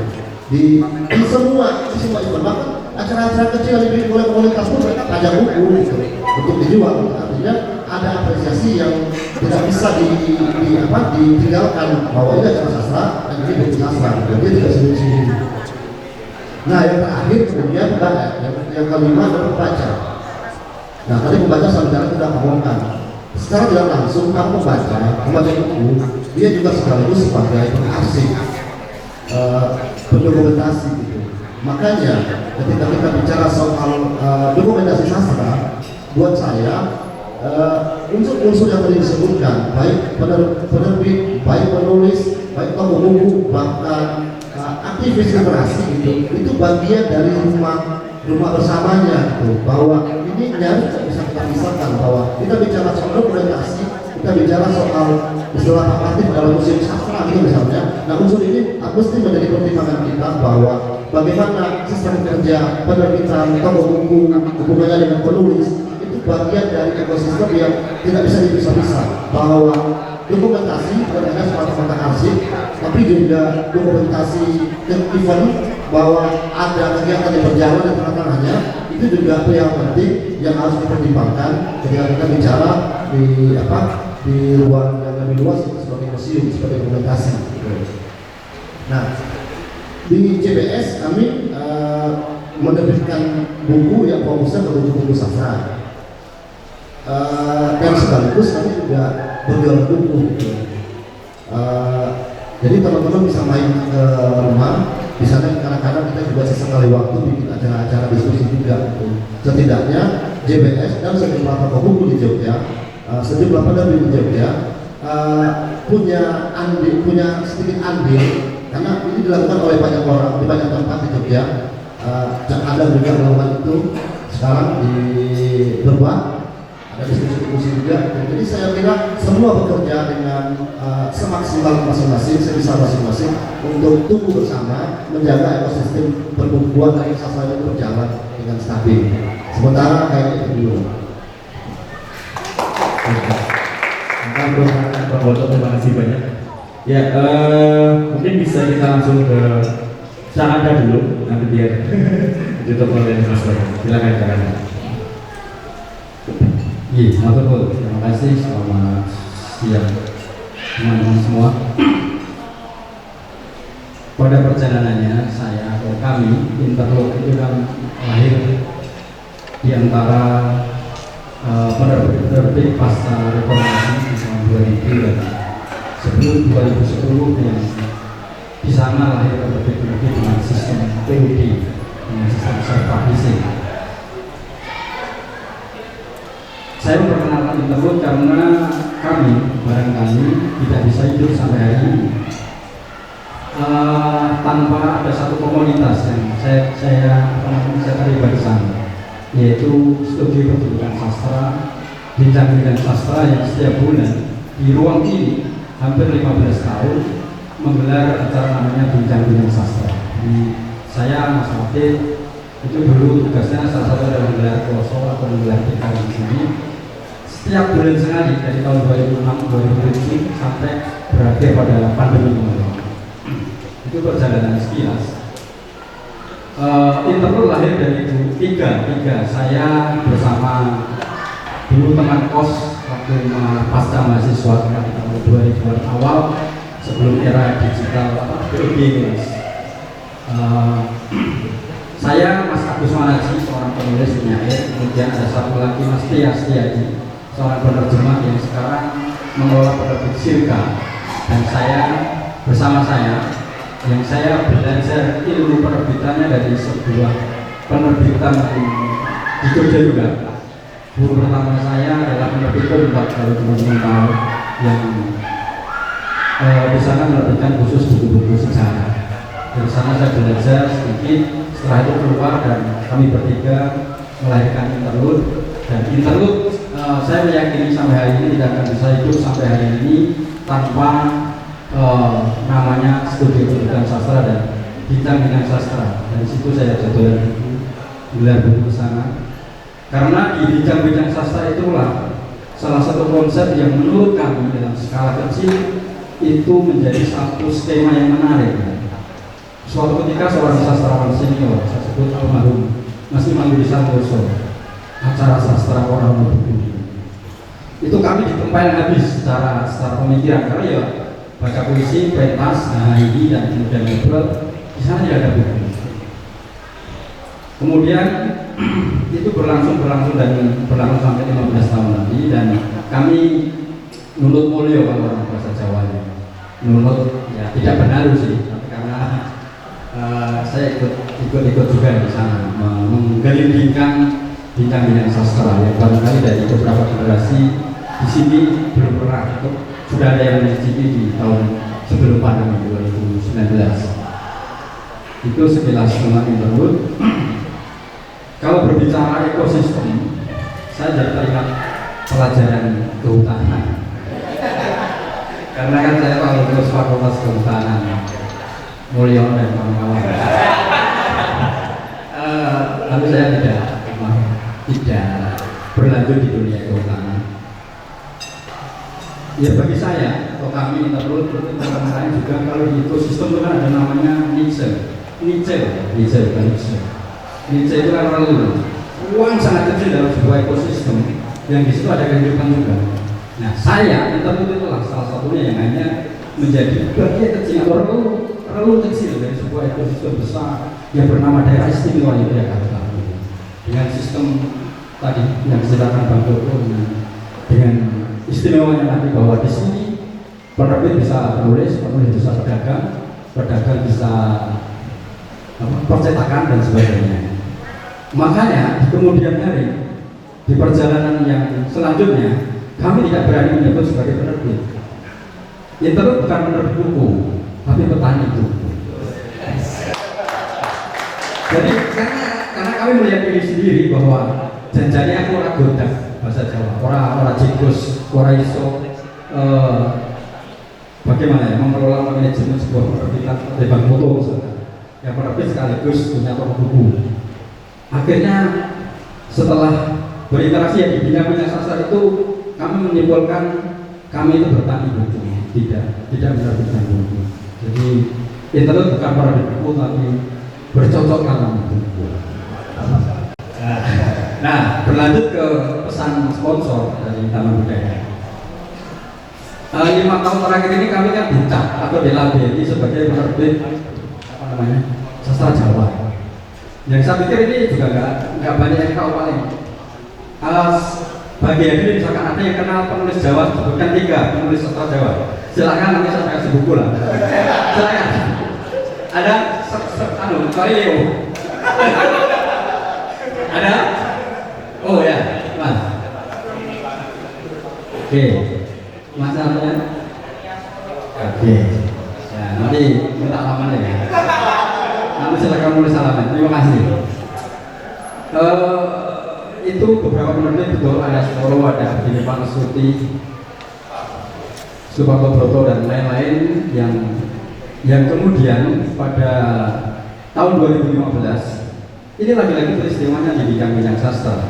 Di semua event, bahkan acara-acara kecil yang dibikin oleh komunitas pun mereka pajang buku gitu, untuk dijual. Artinya ada apresiasi yang tidak bisa ditinggalkan bahwa ini acara sastra dan ini buku sastra, dia tidak sendiri-sendiri. Nah, yang terakhir kemudian yang kelima adalah pembaca. Nah, tadi pembaca saudara tidak ngomongkan. Secara tidak langsung kamu membaca buku, dia juga sekaligus sebagai pengarsip, pendokumentasi gitu. Makanya ketika kita bicara soal dokumentasi sastra, buat saya unsur-unsur yang tadi disebutkan, baik penerbit, baik penulis, baik toko buku, bahkan aktivis literasi gitu, itu bagian dari rumah bersamanya gitu, bahwa ini nyaris tidak bisa kita pisahkan, bahwa kita bicara soal dokumentasi, kita bicara soal istilah Pak Latif dalam museum sastra gitu misalnya. Nah, unsur ini mesti menjadi pertimbangan kita bahwa bagaimana sistem kerja penerbitan toko buku, hubungannya dengan penulis, itu bagian dari ekosistem yang tidak bisa dipisah-pisah, bahwa dokumentasi bukan hanya semata-mata arsip, tapi juga dokumentasi event, bahwa ada kegiatan yang berjalan di tengah-tengahnya, itu juga yang penting yang harus dipertimbangkan ketika kita bicara di ruang yang lebih luas sebagai museum, sebagai dokumentasi. Nah, di CBS kami menerbitkan buku yang fokusnya ke buku sastra, dan sekaligus kami juga berjualan buku gitu. Jadi teman-teman bisa main ke rumah, di sana kadang-kadang kita juga sesekali waktu bikin acara-acara diskusi juga gitu. Setidaknya JBS dan sejumlah toko buku di Jogja, sejumlah penerbit di Jogja punya sedikit andil, karena ini dilakukan oleh banyak orang di banyak tempat di Jogja. Ada juga melakukan itu sekarang di Berbah, ada diskusi juga. Jadi saya kira semua bekerja dengan semaksimal masing-masing, sebisa masing-masing untuk tumbuh bersama, menjaga ekosistem perbukuan dan sastra itu berjalan dengan stabil. Sementara kayak itu dulu. Pak Boto, terima kasih banyak. Ya, mungkin bisa kita langsung ke Cakada dulu, nanti biar ditutup oleh Mas Boto. Silakan Cakada. Iya, matur. Terima kasih. Selamat siang teman-teman semua. Pada perjalanannya saya atau kami Interlock itu kan lahir di antara penerbit pasca reformasi di tahun 2000 dan sebelum 2010 yang di sana lahir penerbit-penerbit dengan sistem PUD, dengan sistem self-publishing. Saya memperkenalkan Interlock karena kami barangkali tidak bisa hidup sampai hari ini tanpa ada satu komunitas yang saya terlibat di sana, yaitu studi pertunjukan sastra, bincang-bincang sastra yang setiap bulan di ruang ini hampir 15 tahun menggelar acara namanya bincang-bincang sastra. Saya Mas Latif itu dulu tugasnya salah satu adalah menggelar kloso atau menggelar tikar di sini setiap bulan sekali dari tahun 2006-2007 sampai berakhir pada pandemi kemarin. Itu perjalanan sekilas. Interlock lahir dari tiga. Saya bersama dulu teman kos waktu pasca mahasiswa di tahun 2000 awal sebelum era digital PUBG ini. Saya Mas Agus Manaji, seorang penulis penyair, kemudian ada satu lagi Mas Tia Setiadi, seorang penerjemah yang sekarang mengelola penerbit Sirka, dan saya bersama yang saya belajar ilmu penerbitannya dari sebuah penerbitan di Jogja juga. Guru pertama saya adalah penerbit Kompak, kalau teman-teman tahu, yang di sana menerbitkan khusus buku-buku sejarah. Dari sana saya belajar sedikit, setelah itu keluar dan kami bertiga melahirkan Interlock. Dan interlude saya meyakini sampai hari ini tidak akan bisa hidup sampai hari ini tanpa namanya studi pendidikan sastra dan bidang sastra. Dan situ saya jadwal gelar buku ke sana. Karena di bidang sastra itulah salah satu konsep yang menurut kami dalam skala kecil itu menjadi satu skema yang menarik. Suatu ketika seorang sastrawan senior, saya sebut almarhum Mas Imam Yudi Santoso, acara sastra orang buku itu kami ditempel habis secara pemikiran, karena ya baca puisi, pentas, ini dan kemudian ngobrol, di sana tidak ada buku. Kemudian itu berlangsung dan berlangsung sampai 15 tahun lagi, dan kami nulut mulio kalau orang bahasa Jawanya. Nulut ya tidak benar sih, tapi karena saya ikut juga di sana menggelindingkan bidang sastra yang barangkali dari beberapa generasi di sini belum pernah, sudah ada yang mencicipi di tahun sebelum pandemi 2019. Itu sekilas tentang interlude. Kalau berbicara ekosistem, saya jadi teringat pelajaran kehutanan. Karena kan saya tahu lulus fakultas kehutanan, Mulyo dan kawan-kawan. Lalu saya tidak berlanjut di dunia kehutanan. Ya bagi saya, atau kami interlude orang lain juga, kalau di ekosistem itu kan ada namanya Nietzsche itu kan ruang sangat kecil dalam sebuah ekosistem yang di situ ada kehidupan juga. Nah, saya interlude itulah salah satunya yang hanya menjadi bagian kecil atau relung kecil dari sebuah ekosistem besar yang bernama Daerah Istimewa Yogyakarta. Dengan sistem tadi yang silakan Bang Joko dengan istimewanya nanti bahwa di sini penerbit bisa penulis bisa pedagang bisa percetakan dan sebagainya. Makanya di kemudian hari di perjalanan yang selanjutnya kami tidak berani menyebut sebagai penerbit. Interlude bukan penerbit buku, tapi petani buku. Jadi karena kami melihat diri sendiri bahwa janjane aku ora godang bahasa Jawa, ora jigus, ora iso bagaimana ya mengelola manajemen sebuah penerbitan depan foto misalnya. Yang penerbit sekaligus punya toko buku. Akhirnya setelah berinteraksi ya di bidang sastra itu kami menyimpulkan kami itu bertani buku, tidak menerbitkan buku. Jadi interlude bukan penerbit buku tapi bercocok tanam buku. Nah, berlanjut ke pesan sponsor dari Taman Budaya. 5 tahun terakhir ini kami kan dicap atau dilabeli sebagai penerbit sastra Jawa. Yang saya pikir ini juga nggak banyak yang tahu paling. Bagi yang ini misalkan ada yang kenal penulis Jawa, sebutkan 3 penulis sastra Jawa. Silakan nanti saya kasih buku lah. Silakan. Ada sorry Leo. Ada? Oh ya, Mas. Oke. Mas namanya? Oke. Ya, nanti minta alamat ya. Nanti silakan nulis alamat. Terima kasih. Itu beberapa penerbit betul, ada Solo, ada Bini Pangestuti, Suparto Broto dan lain-lain yang kemudian pada tahun 2015 ini lagi-lagi peristiwanya di bidang sastra.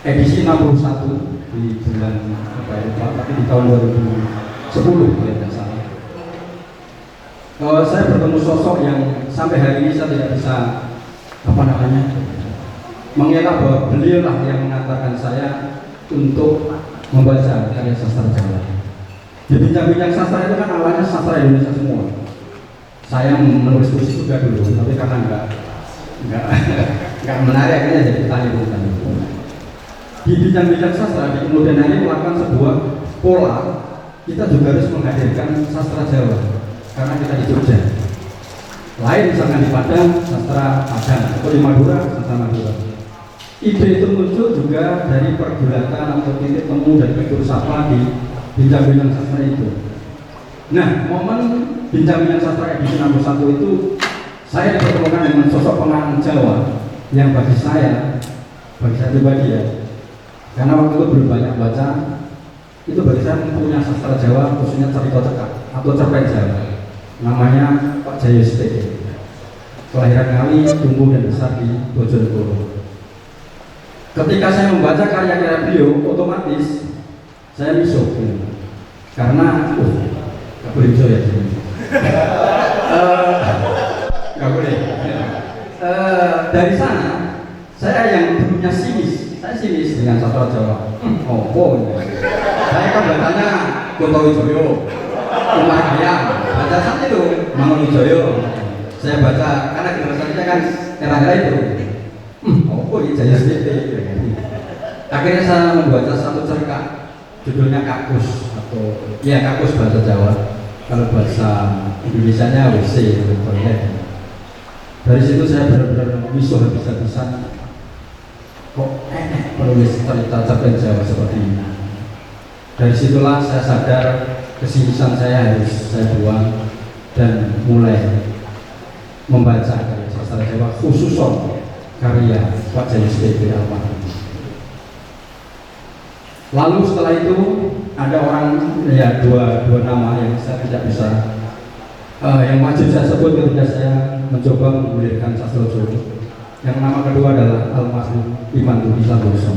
Edisi 61 di bulan tapi di tahun 2010 kalau tidak salah. Saya bertemu sosok yang sampai hari ini saya tidak bisa mengelak bahwa beliau lah yang mengatakan saya untuk membaca karya sastra Jawa. Di bincang-bincang sastra itu kan awalnya sastra Indonesia semua. Saya menulis puisi juga dulu, tapi karena enggak menarik akhirnya jadi petani. Di bincang-bincang sastra di kemudian hari melakukan sebuah pola, kita juga harus menghadirkan sastra Jawa karena kita di Jogja. Lain misalkan di Padang, sastra Padang, atau di Madura, sastra Madura. Ide itu muncul juga dari pergulatan atau titik temu dari figur sapa di bincang-bincang sastra itu. Nah, momen bincang-bincang sastra edisi 61 itu saya dipertemukan dengan sosok pengarang Jawa yang bagi saya bagi saya pribadi ya, karena waktu itu belum banyak baca. Itu bagi saya punya sastra Jawa, khususnya cerita cekak atau cerpen Jawa, namanya Pak Jayus P.K. Kelahiran Ngawi, tumbuh dan besar di Bojonegoro. Ketika saya membaca karya-karya beliau, otomatis saya miso, karena nggak boleh miso ya, nggak boleh. Dari sana saya yang dulunya sinis, saya sinis dengan sastra Jawa. Saya kan bacanya Kuntowijoyo, Umar Khayyam, baca saat itu Mangunwijoyo. Saya baca karena generasinya kan era-era itu. Jayus P.K. Akhirnya saya membaca satu cerita judulnya Kakus atau ya Kakus bahasa Jawa. Kalau bahasa Indonesianya WC atau toilet. Dari situ saya benar-benar miso habis-habisan. Kok penulis cerita cerpen Jawa seperti ini. Dari situlah saya sadar kesinisan saya harus saya buang dan mulai membaca karya sastra Jawa, khususnya karya Pak Jayus P.K. almarhum. Lalu setelah itu ada orang ya dua nama yang saya tidak bisa yang wajib saya sebut ketika saya mencoba menggulirkan sastra Jawa. Yang nama kedua adalah almarhum Iman Budi Santoso.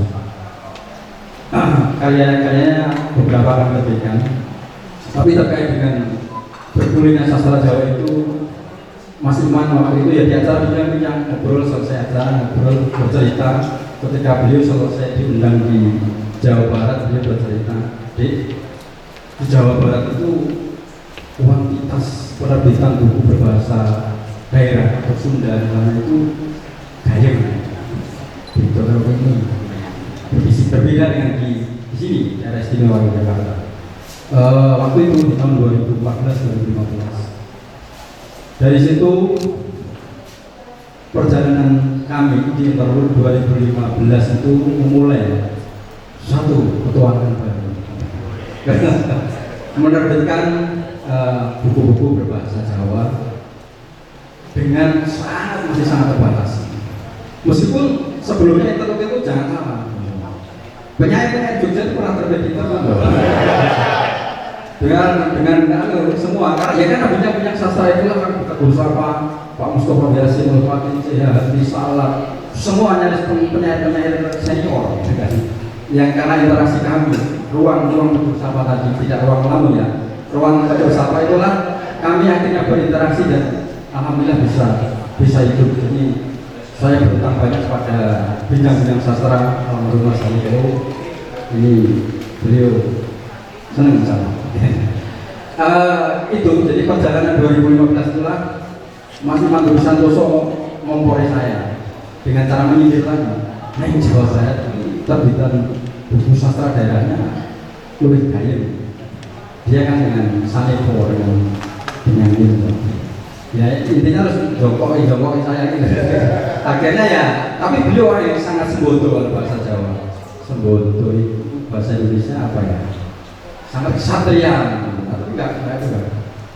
Karya-karyanya beberapa akan terbitkan, tapi terkait dengan bergulirnya sastra Jawa itu Mas Iman waktu itu ya di acara bincang-bincang ngobrol, selesai acara ngobrol bercerita. Ketika beliau selesai diundang di Jawa Barat, beliau bercerita, di Jawa Barat itu kuantitas penerbitan buku berbahasa daerah atau Sunda karena itu gayeng. Itu kalau ini berbeda dengan di sini daerah istimewa Yogyakarta. Waktu itu di tahun 2014-2015. Dari situ perjalanan kami di interlude 2015 itu memulai satu petualangan baru. Menerbitkan buku-buku berbahasa Jawa dengan masih sangat terbatas. Meskipun sebelumnya interlude itu jangan salah, penyair Jogja itu pernah terbit interlude dengan semua, karena ya kan punya sastra itulah kan berusaha Pak Mustofa Yasin, Pak Hati Salah, semuanya penyair senior yang karena interaksi kami, ruang bersama tadi, tidak ruang tamu ya, ruang bersama itulah kami akhirnya berinteraksi dan alhamdulillah bisa hidup. Jadi saya berutang banyak kepada bidang-bidang sastra almarhum Mas Halil. Ini beliau senang sama. Itu jadi perjalanan 2015 itulah Mas Iman Budi Santoso memperoleh saya dengan cara menyindir lagi. Nah, Jawa Barat terbitan buku sastra daerahnya lebih gayeng. Dia kan dengan Sanepo dengan penyanyi. Ya intinya harus jokoki saya gitu. Akhirnya ya, tapi beliau orang yang sangat sembodo kalau bahasa Jawa. Sembodo itu bahasa Indonesia apa ya? Sangat kesatria, tapi enggak juga.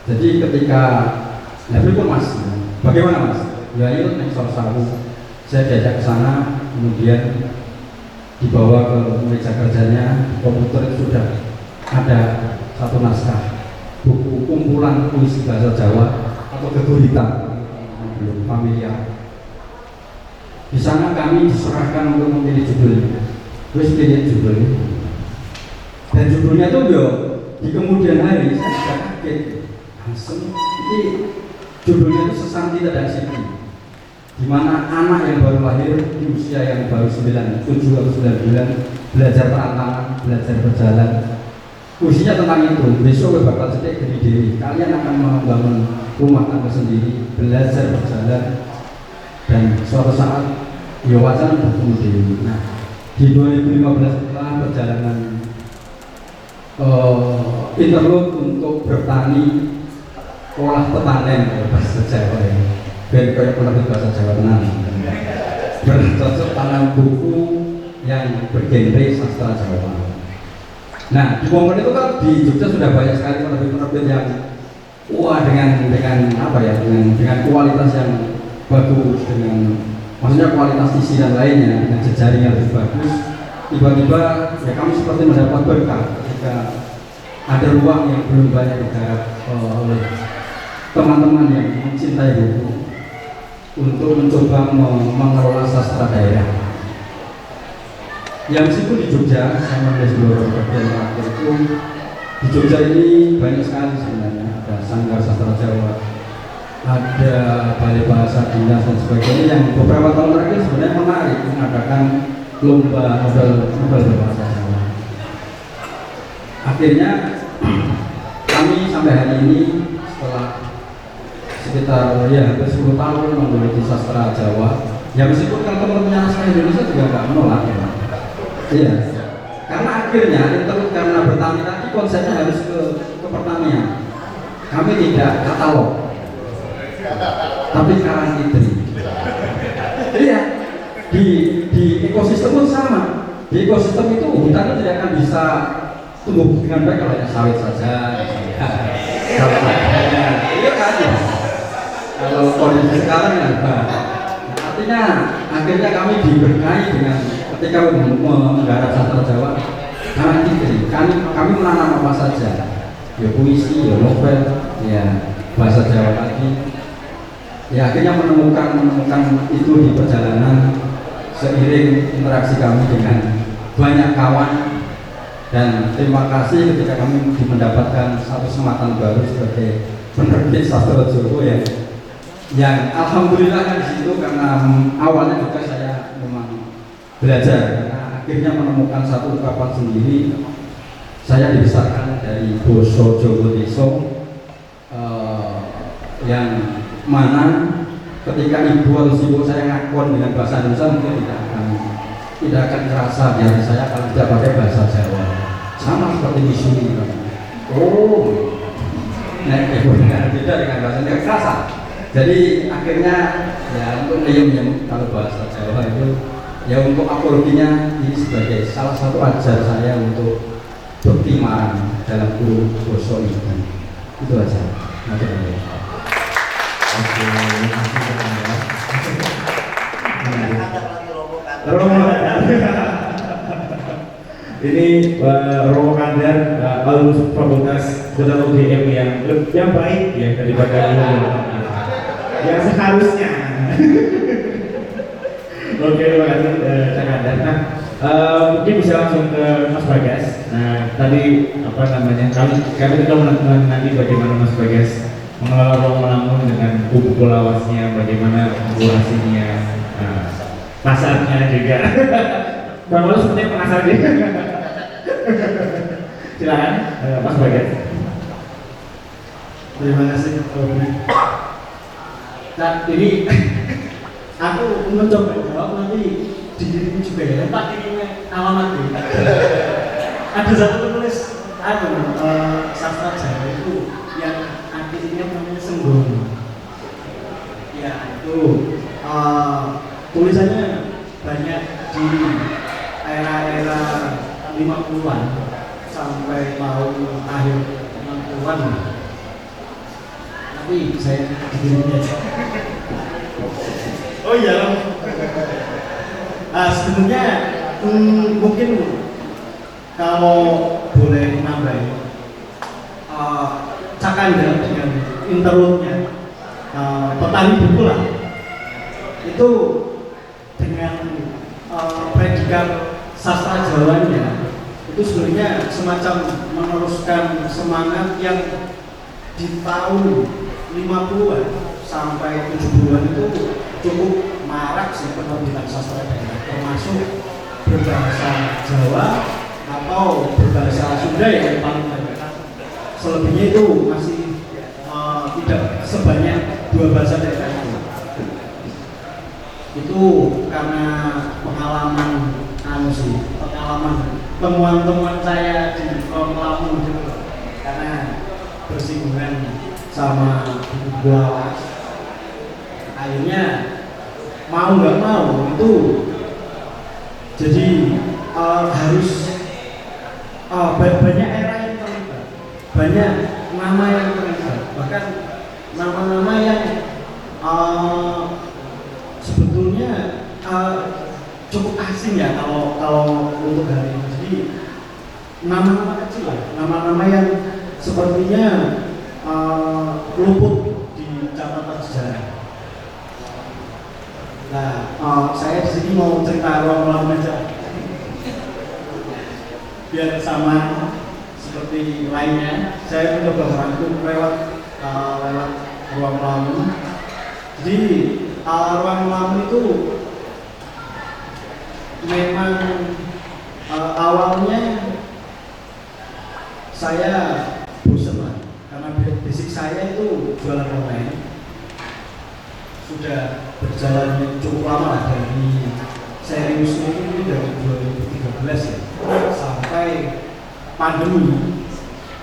Jadi ketika pun Mas, bagaimana Mas? Ya itu naik salah saya diajak ke sana, kemudian dibawa ke meja kerjanya, komputer itu sudah ada satu naskah buku kumpulan puisi bahasa Jawa atau keguritan, belum familiar. Di sana kami diserahkan untuk memilih judul, terus pilih judul. Dan judulnya itu di kemudian hari saya sudah kaget, langsung ini judulnya itu Sesanti Tidak Siti, di mana anak yang baru lahir di usia yang baru 7 atau 9 bulan belajar perantangan, belajar berjalan. Puisinya tentang itu, besok bakal cetek dari diri, kalian akan membangun rumah tangga sendiri, belajar berjalan, dan suatu saat ya wacana bertemu diri. Nah, di 2015 setelah perjalanan interlude untuk bertani olah tetanen bahasa Jawa ya, biar kayak penerbit bahasa Jawa tenang, bercocok tanam buku yang bergenre sastra Jawa. Nah, di momen itu kan di Jogja sudah banyak sekali penerbit-penerbit yang wah dengan apa ya, dengan kualitas yang bagus, dengan maksudnya kualitas isi dan lainnya dengan jejaring yang lebih bagus, tiba-tiba ya kami seperti mendapat berkah ketika ada ruang yang belum banyak digarap oleh teman-teman yang mencintai buku untuk mencoba mengelola sastra daerah. Yang situ di Jogja, saya menulis beberapa bagian terakhir itu di Jogja ini banyak sekali sebenarnya, ada Sanggar Sastra Jawa, ada Balai Bahasa Dinas dan sebagainya yang beberapa tahun terakhir sebenarnya menarik mengadakan lomba novel berbahasa Jawa. Akhirnya kami sampai hari ini setelah sekitar ya hampir 10 tahun meneliti sastra Jawa, ya meskipun kalau teman-teman sastra Indonesia juga nggak menolak ya. Iya, karena akhirnya itu karena bertani tadi konsepnya harus ke pertanian. Kami tidak katalog, tapi karangitri. Iya, di ekosistem pun sama. Di ekosistem itu hutan itu tidak akan bisa tumbuh dengan baik kalau hanya sawit saja. Kalau adanya, iya kan ya. Kalau kondisi sekarang ya, artinya akhirnya kami diberkahi dengan ketika menggarap sastra Jawa, karangitri. Kami menanam apa saja, ya puisi, ya novel, ya bahasa Jawa tadi. Ya akhirnya menemukan itu di perjalanan seiring interaksi kami dengan banyak kawan, dan terima kasih ketika kami mendapatkan satu sematan baru sebagai penerbit sastra Jawa yang alhamdulillah kan di situ karena awalnya juga saya memang belajar karena akhirnya menemukan satu ungkapan sendiri. Saya dibesarkan dari Boso Jowo Deso yang mana ketika ibu atau ibu saya ngakon dengan bahasa Indonesia mungkin tidak akan terasa di hati saya kalau tidak pakai bahasa Jawa. Sama seperti di sini. Oh, nah ibu beda dengan bahasa Indonesia terasa. Jadi akhirnya ya untuk diem kalau bahasa Jawa itu ya untuk apologinya ini sebagai salah satu ajar saya untuk bertimarang dalam guru Boso ini. Itu aja. Oke, ini Romo Kandar, lulus Fakultas Kedokteran UGM yang baik ya daripada yang seharusnya. Oke, terima kasih Cak Kandar. Nah, mungkin bisa langsung ke Mas Bagas. Nah, tadi apa namanya? Kami juga menanti bagaimana Mas Bagas mengelola ruang Lamun dengan buku lawasnya, bagaimana kurasinya, pasarnya juga. Bang Lalu sepertinya penasaran juga. Silakan, Mas Bagas. Terima kasih. Nah, ini aku mencoba jawab nanti di diriku juga ya. Pak ini alamat ini. Ada satu penulis sastra Jawa itu yang akhirnya namanya Senggono. Ya itu tulisannya banyak di era-era 50-an sampai tahun akhir 60-an. Tapi saya begini aja. Oh iya. Sebenarnya mungkin kalau boleh nambahin Cak Kandar dengan interlude-nya petani buku lah itu dengan predikat sastra Jawanya itu sebenarnya semacam meneruskan semangat yang di tahun 50-an sampai 70-an itu cukup marak sih penerbitan sastra daerah, termasuk berbahasa Jawa atau berbahasa Sunda yang paling banyak. Selebihnya itu masih tidak sebanyak dua bahasa daerah itu karena pengalaman temuan-temuan saya di Lamun gitu, karena bersinggungan sama buku lawas, akhirnya mau nggak mau itu jadi harus banyak era yang terlibat, banyak nama yang terlibat, bahkan nama-nama yang sebetulnya cukup asing ya kalau untuk hari ini. Jadi nama-nama kecil lah, nama-nama yang sepertinya luput di catatan sejarah. Nah, saya di sini mau cerita ruang aja, biar sama seperti lainnya. Saya mencoba merangkum lewat ruang lamu. Jadi ruang lamu itu memang awalnya saya bosan lah, karena basic saya itu jualan online. Sudah berjalan cukup lama lah, dari seriusnya itu dari 2013 ya, sampai pandemi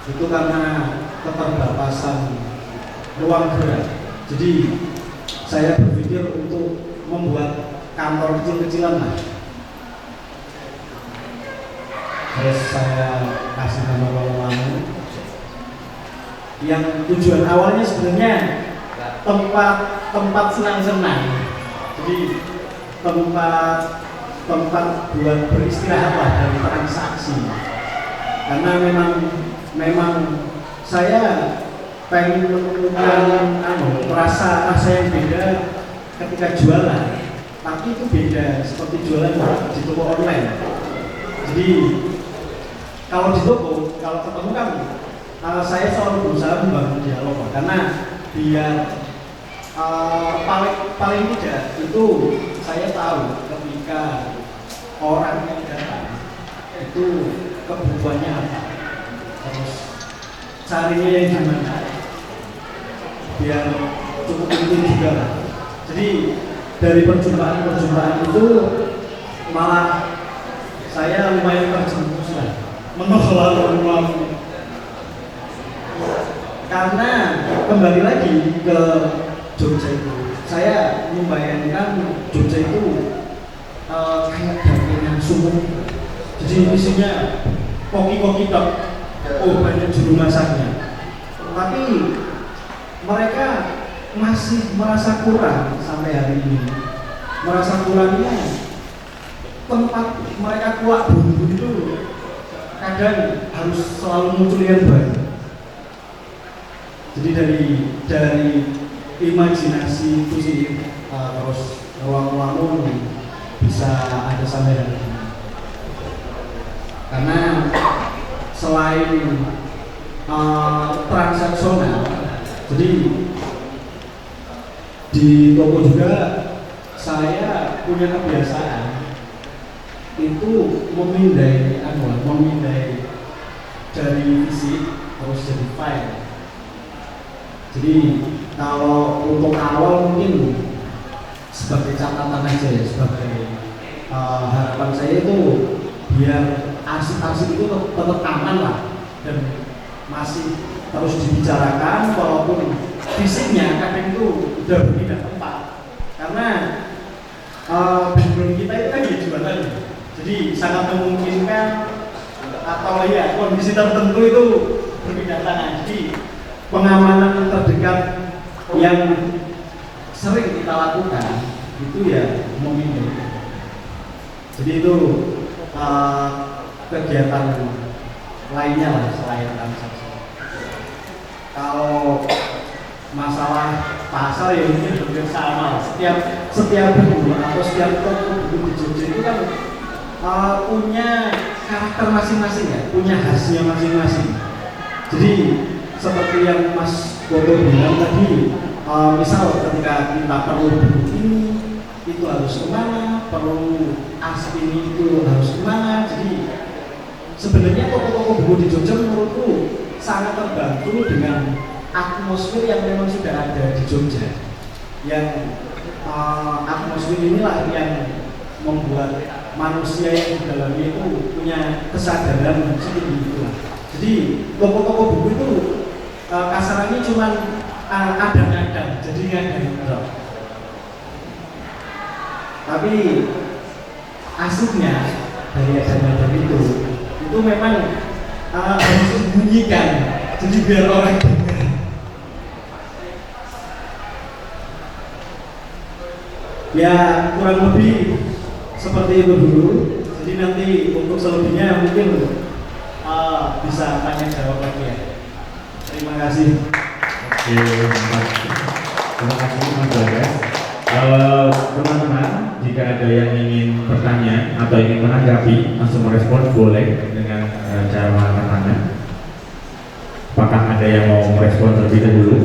itu karena keterbatasan ruang gerak. Jadi saya berpikir untuk membuat kantor kecil-kecilan lah. Terus saya kasih nama ruang lamu, yang tujuan awalnya sebenarnya tempat senang-senang. Jadi tempat buat beristirahat lah dari transaksi. Karena memang saya pengen menemukan rasa yang beda ketika jualan. Tapi itu beda seperti jualan di toko online. Jadi kalau di toko, kalau ketemu kan saya selalu berusaha membangun dialog, karena biar paling tidak itu saya tahu ketika orang yang datang itu kebutuhannya apa, terus carinya yang gimana, biar cukup intim juga lah. Jadi dari perjumpaan itu malah saya lumayan terjerumus lah mengelola ruang, karena kembali lagi ke Jogja itu, saya membayangkan Jogja itu kayak dapurnya sumur. Jadi isinya koki-koki tok, banyak juru masaknya. Tapi mereka masih merasa kurang sampai hari ini. Merasa kurangnya tempat mereka kuat bumbu itu kadang harus selalu muncul yang baru. Jadi dari imajinasi itu sih, terus ruang-ruang bisa ada sampai hari ini. Karena selain transaksional, jadi di toko juga saya punya kebiasaan itu memindai dari fisik terus jadi file. Jadi kalau untuk awal mungkin sebagai catatan aja ya, sebagai harapan saya itu biar arsip-arsip itu tetap aman lah dan masih terus dibicarakan, walaupun fisiknya kadang itu udah berpindah tempat, karena background kita itu kan ya jualan, jadi sangat memungkinkan atau ya kondisi tertentu itu berpindah tangan. Jadi pengamanan terdekat yang sering kita lakukan itu ya memindai. Jadi itu kegiatan lainnya lah selain transaksi. Kalau masalah pasar ya mungkin hampir sama. Setiap buku atau setiap toko buku di Jogja itu kan punya karakter masing-masing ya, punya khasnya masing-masing. Jadi seperti yang Mas Bodo bilang tadi, misal ketika kita perlu buku ini, itu harus kemana, perlu arsip ini itu harus kemana. Jadi sebenarnya toko-toko buku di Jogja menurutku sangat terbantu dengan atmosfer yang memang sudah ada di Jogja. Yang atmosfer inilah yang membuat manusia yang di dalamnya itu punya kesadaran setinggi itulah. Jadi toko-toko buku itu kasarannya cuma ada-ada, jadi nggak. Tapi asiknya dari ada itu memang harus disembunyikan, jadi biar orang dengar. Ya kurang lebih seperti itu dulu. Jadi nanti untuk selebihnya mungkin bisa tanya jawab lagi ya. Terima kasih. Oke, mantap. Terima kasih Mas Bagas. Teman-teman, jika ada yang ingin bertanya atau ingin menanggapi, langsung merespon boleh dengan cara mengangkat tangan. Apakah ada yang mau merespon terlebih dahulu?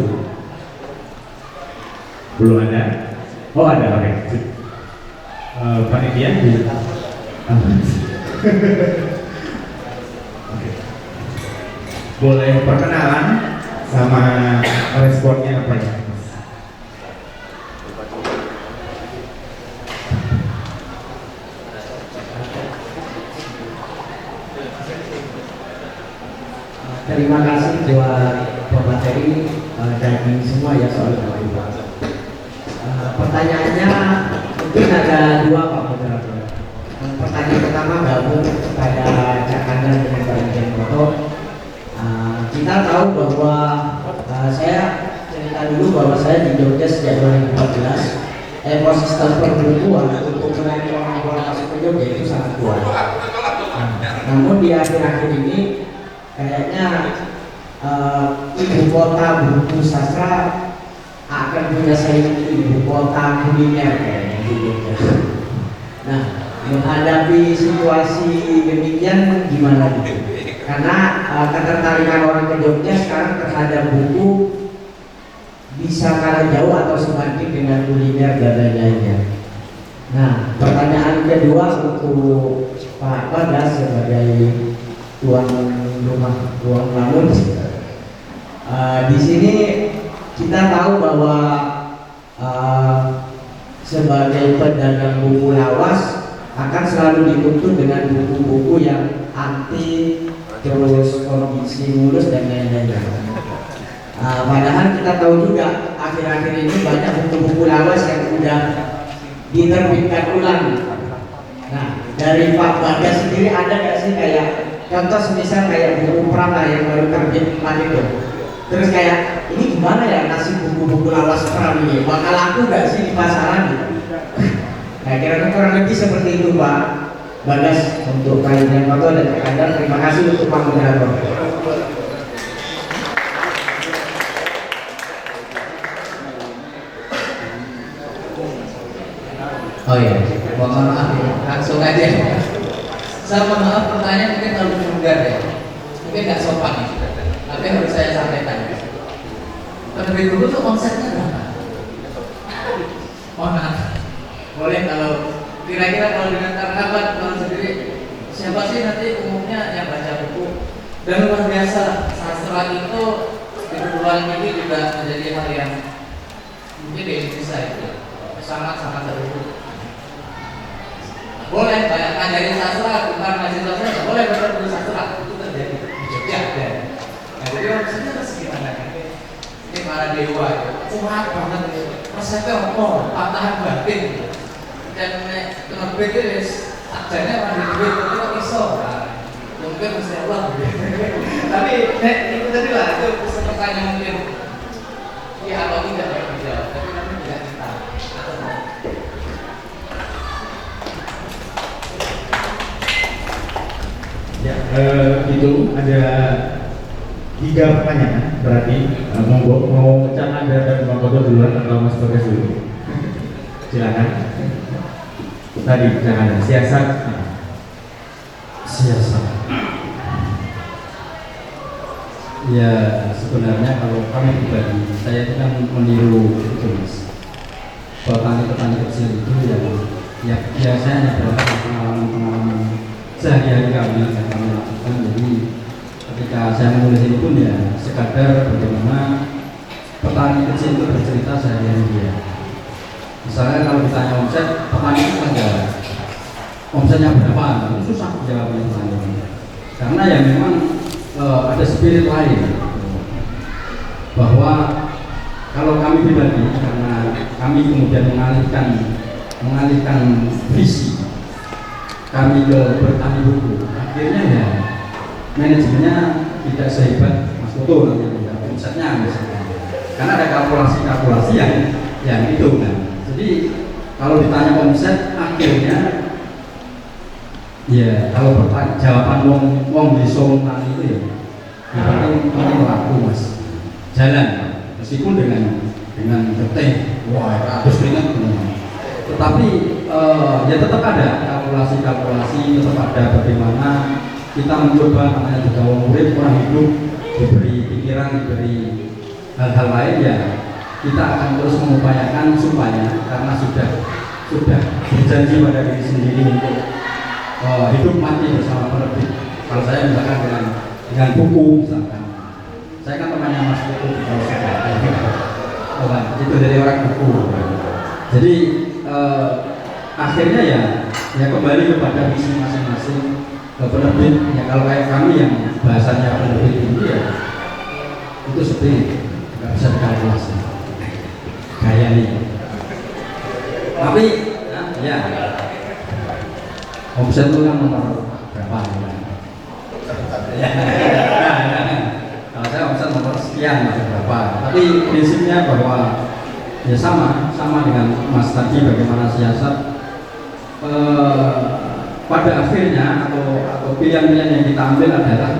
Belum ada? Oh ada, oke. Panitia? Oke. Boleh perkenalan sama responnya apa ya? Terima kasih buat pemateri daging semua ya soal Ibu. Pertanyaannya mungkin ada dua Pak Moderator. Pertanyaan pertama gabung kepada Cak Kandar dengan Pak Ijen Koto. Kita tahu bahwa saya cerita dulu bahwa saya di Jogja sejak 2014. Ekosistem perbukuan untuk menarik orang-orang masuk ke Jogja itu sangat kuat. Namun di akhir-akhir ini kayaknya ibu kota buku sastra akan punya saingan ibu kota kuliner kayaknya di Jogja. Nah, menghadapi situasi demikian gimana gitu? Karena ketertarikan orang ke Jogja sekarang terhadap buku bisa kalah jauh atau sebanding dengan kuliner dan lain-lainnya. Nah, pertanyaan kedua untuk Pak Bagas sebagai tuan rumah, tuan lamun. Di sini kita tahu bahwa sebagai pedagang buku lawas akan selalu dituntut dengan buku-buku yang anti, terus kondisi mulus dan lain-lain. Padahal kita tahu juga akhir-akhir ini banyak buku-buku lawas yang sudah diterbitkan ulang. Nah, dari Pak Bagas sendiri ada nggak sih kayak contoh semisal kayak buku Prama yang baru terbit kemarin itu? Terus kayak ini gimana ya nasib buku-buku lawas Pram ini? Bakal laku nggak sih di pasaran gitu? Nah, kira-kira kurang lebih seperti itu Pak Bagas untuk kalian foto dan Kandar. Terima kasih untuk Pak Moderator. Oh iya, mohon maaf ya, langsung aja. Saya mohon maaf pertanyaan mungkin terlalu vulgar ya, mungkin nggak sopan nih, tapi harus saya sampaikan. Penerbit buku tuh omsetnya berapa? Mohon maaf, boleh kalau kira-kira kalau dengan kerabat kalau sendiri siapa sih nanti umumnya yang baca buku dan luar biasa sastra itu di perguruan ini juga menjadi hal yang mungkin di Indonesia itu sangat-sangat terbuka. Boleh banyak ngajarin sastra, bukan ngajarin sastra, boleh betul sastra itu terjadi di Jogja ya. Nah, jadi maksudnya harus gimana kan? Ini para dewa, kuat banget, resepnya apa? Patahan batin, dan terbit itu sakjanya orang di duit itu kok iso, mungkin mesti Allah. Tapi itu tadi lah itu pertanyaan mungkin ya atau tidak ya dijawab, tapi nanti tidak kita atau ya, itu ada 3 pertanyaan berarti mau Cak Kandar dan Bang Koto duluan atau Mas Bagas dulu? Silakan. Tadi Cak Kandar, siasat. Ya sebenarnya kalau kami pribadi, saya itu kan meniru itu Mas. Petani-petani kecil itu yang biasanya berdasarkan pengalaman sehari-hari kami yang kami lakukan. Jadi ketika saya menulis ini pun ya sekadar bagaimana petani kecil itu bercerita sehari-hari dia. Misalnya kalau ditanya omset, petani itu saja omsetnya berapa, itu susah jawabnya petani. Karena ya memang ada spirit lain bahwa kalau kami pribadi, karena kami kemudian mengalihkan visi kami ke bertani buku, akhirnya ya manajemennya tidak sehebat Mas Koto nanti ya, omsetnya misalnya, karena ada kalkulasi yang itu kan. Jadi kalau ditanya omset akhirnya ya kalau jawaban wong di Sultan itu ya yang penting laku mas, jalan meskipun dengan getih wah harus keringat tetapi ya tetap ada kalkulasi, tetap ada bagaimana kita mencoba, namanya juga wong murid, orang hidup diberi pikiran, diberi hal-hal lain ya kita akan terus mengupayakan supaya karena sudah berjanji pada diri sendiri untuk hidup mati bersama penerbit. Kalau saya misalkan dengan buku misalkan, saya kan temannya Mas Buku di Kawasan itu dari orang buku. Jadi akhirnya ya kembali kepada visi masing-masing penerbit. Ya kalau kayak kami yang bahasanya penerbit ini ya itu seperti nggak bisa dikalkulasi gaya nih. Tapi ya omset itu kan nomor berapa ya? Kalau saya omset nomor sekian atau berapa. Tapi prinsipnya bahwa ya sama dengan Mas tadi bagaimana siasat pada akhirnya atau pilihan-pilihan yang kita ambil adalah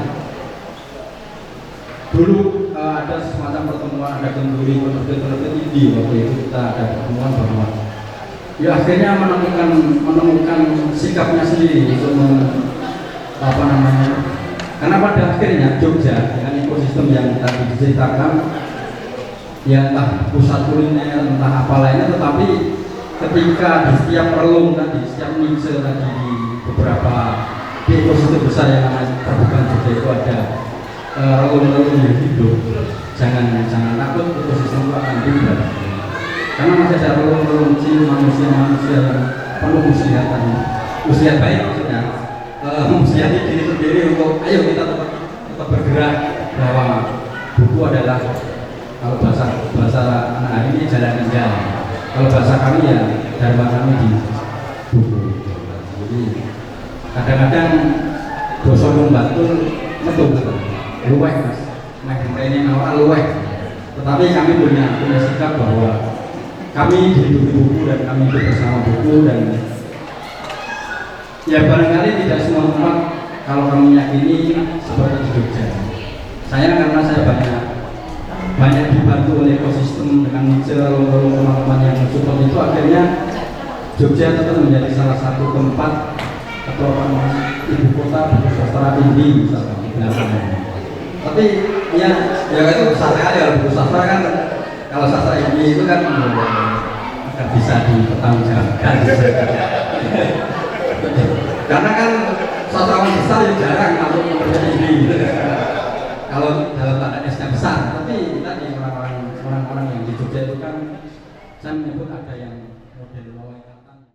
dulu ada semacam pertemuan, ada kenduri penerbit ini waktu itu kita ada pertemuan bahwa ya akhirnya menemukan sikapnya sendiri untuk karena pada akhirnya Jogja dengan ekosistem yang tadi diceritakan ya entah pusat kuliner entah apa lainnya, tetapi ketika di setiap relung tadi, setiap niche tadi di beberapa di ekosistem besar yang namanya Perbukitan Jogja itu ada relung-relung yang hidup, jangan takut ekosistem itu akan hidup karena masih ada relung-relung kecil manusia yang penuh muslihat baik maksudnya muslihat diri sendiri untuk ayo kita tetap bergerak bahwa buku adalah kalau bahasa anak hari ini jalan ninja, kalau bahasa kami ya dharma kami di buku. Jadi kadang-kadang dosa membantu betul luweh mas, ini awal luweh. Tetapi kami punya sikap bahwa kami hidup di buku dan kami hidup bersama buku dan ya barangkali tidak semua tempat kalau kami yakini seperti di Jogja. Saya karena saya banyak dibantu oleh ekosistem dengan teman-teman yang support itu, akhirnya Jogja tetap menjadi salah satu tempat atau ibu kota buku sastra tinggi misalnya di belakangnya. Tapi ya itu besar sekali kalau buku sastra kan, kalau sastra ini itu kan akan bisa dipertanggungjawabkan. Karena kan sastrawan besar yang jarang masuk ke ini. Kalau dalam tanda S-nya besar, tapi tadi orang-orang yang di Jogja itu kan saya menyebut ada yang model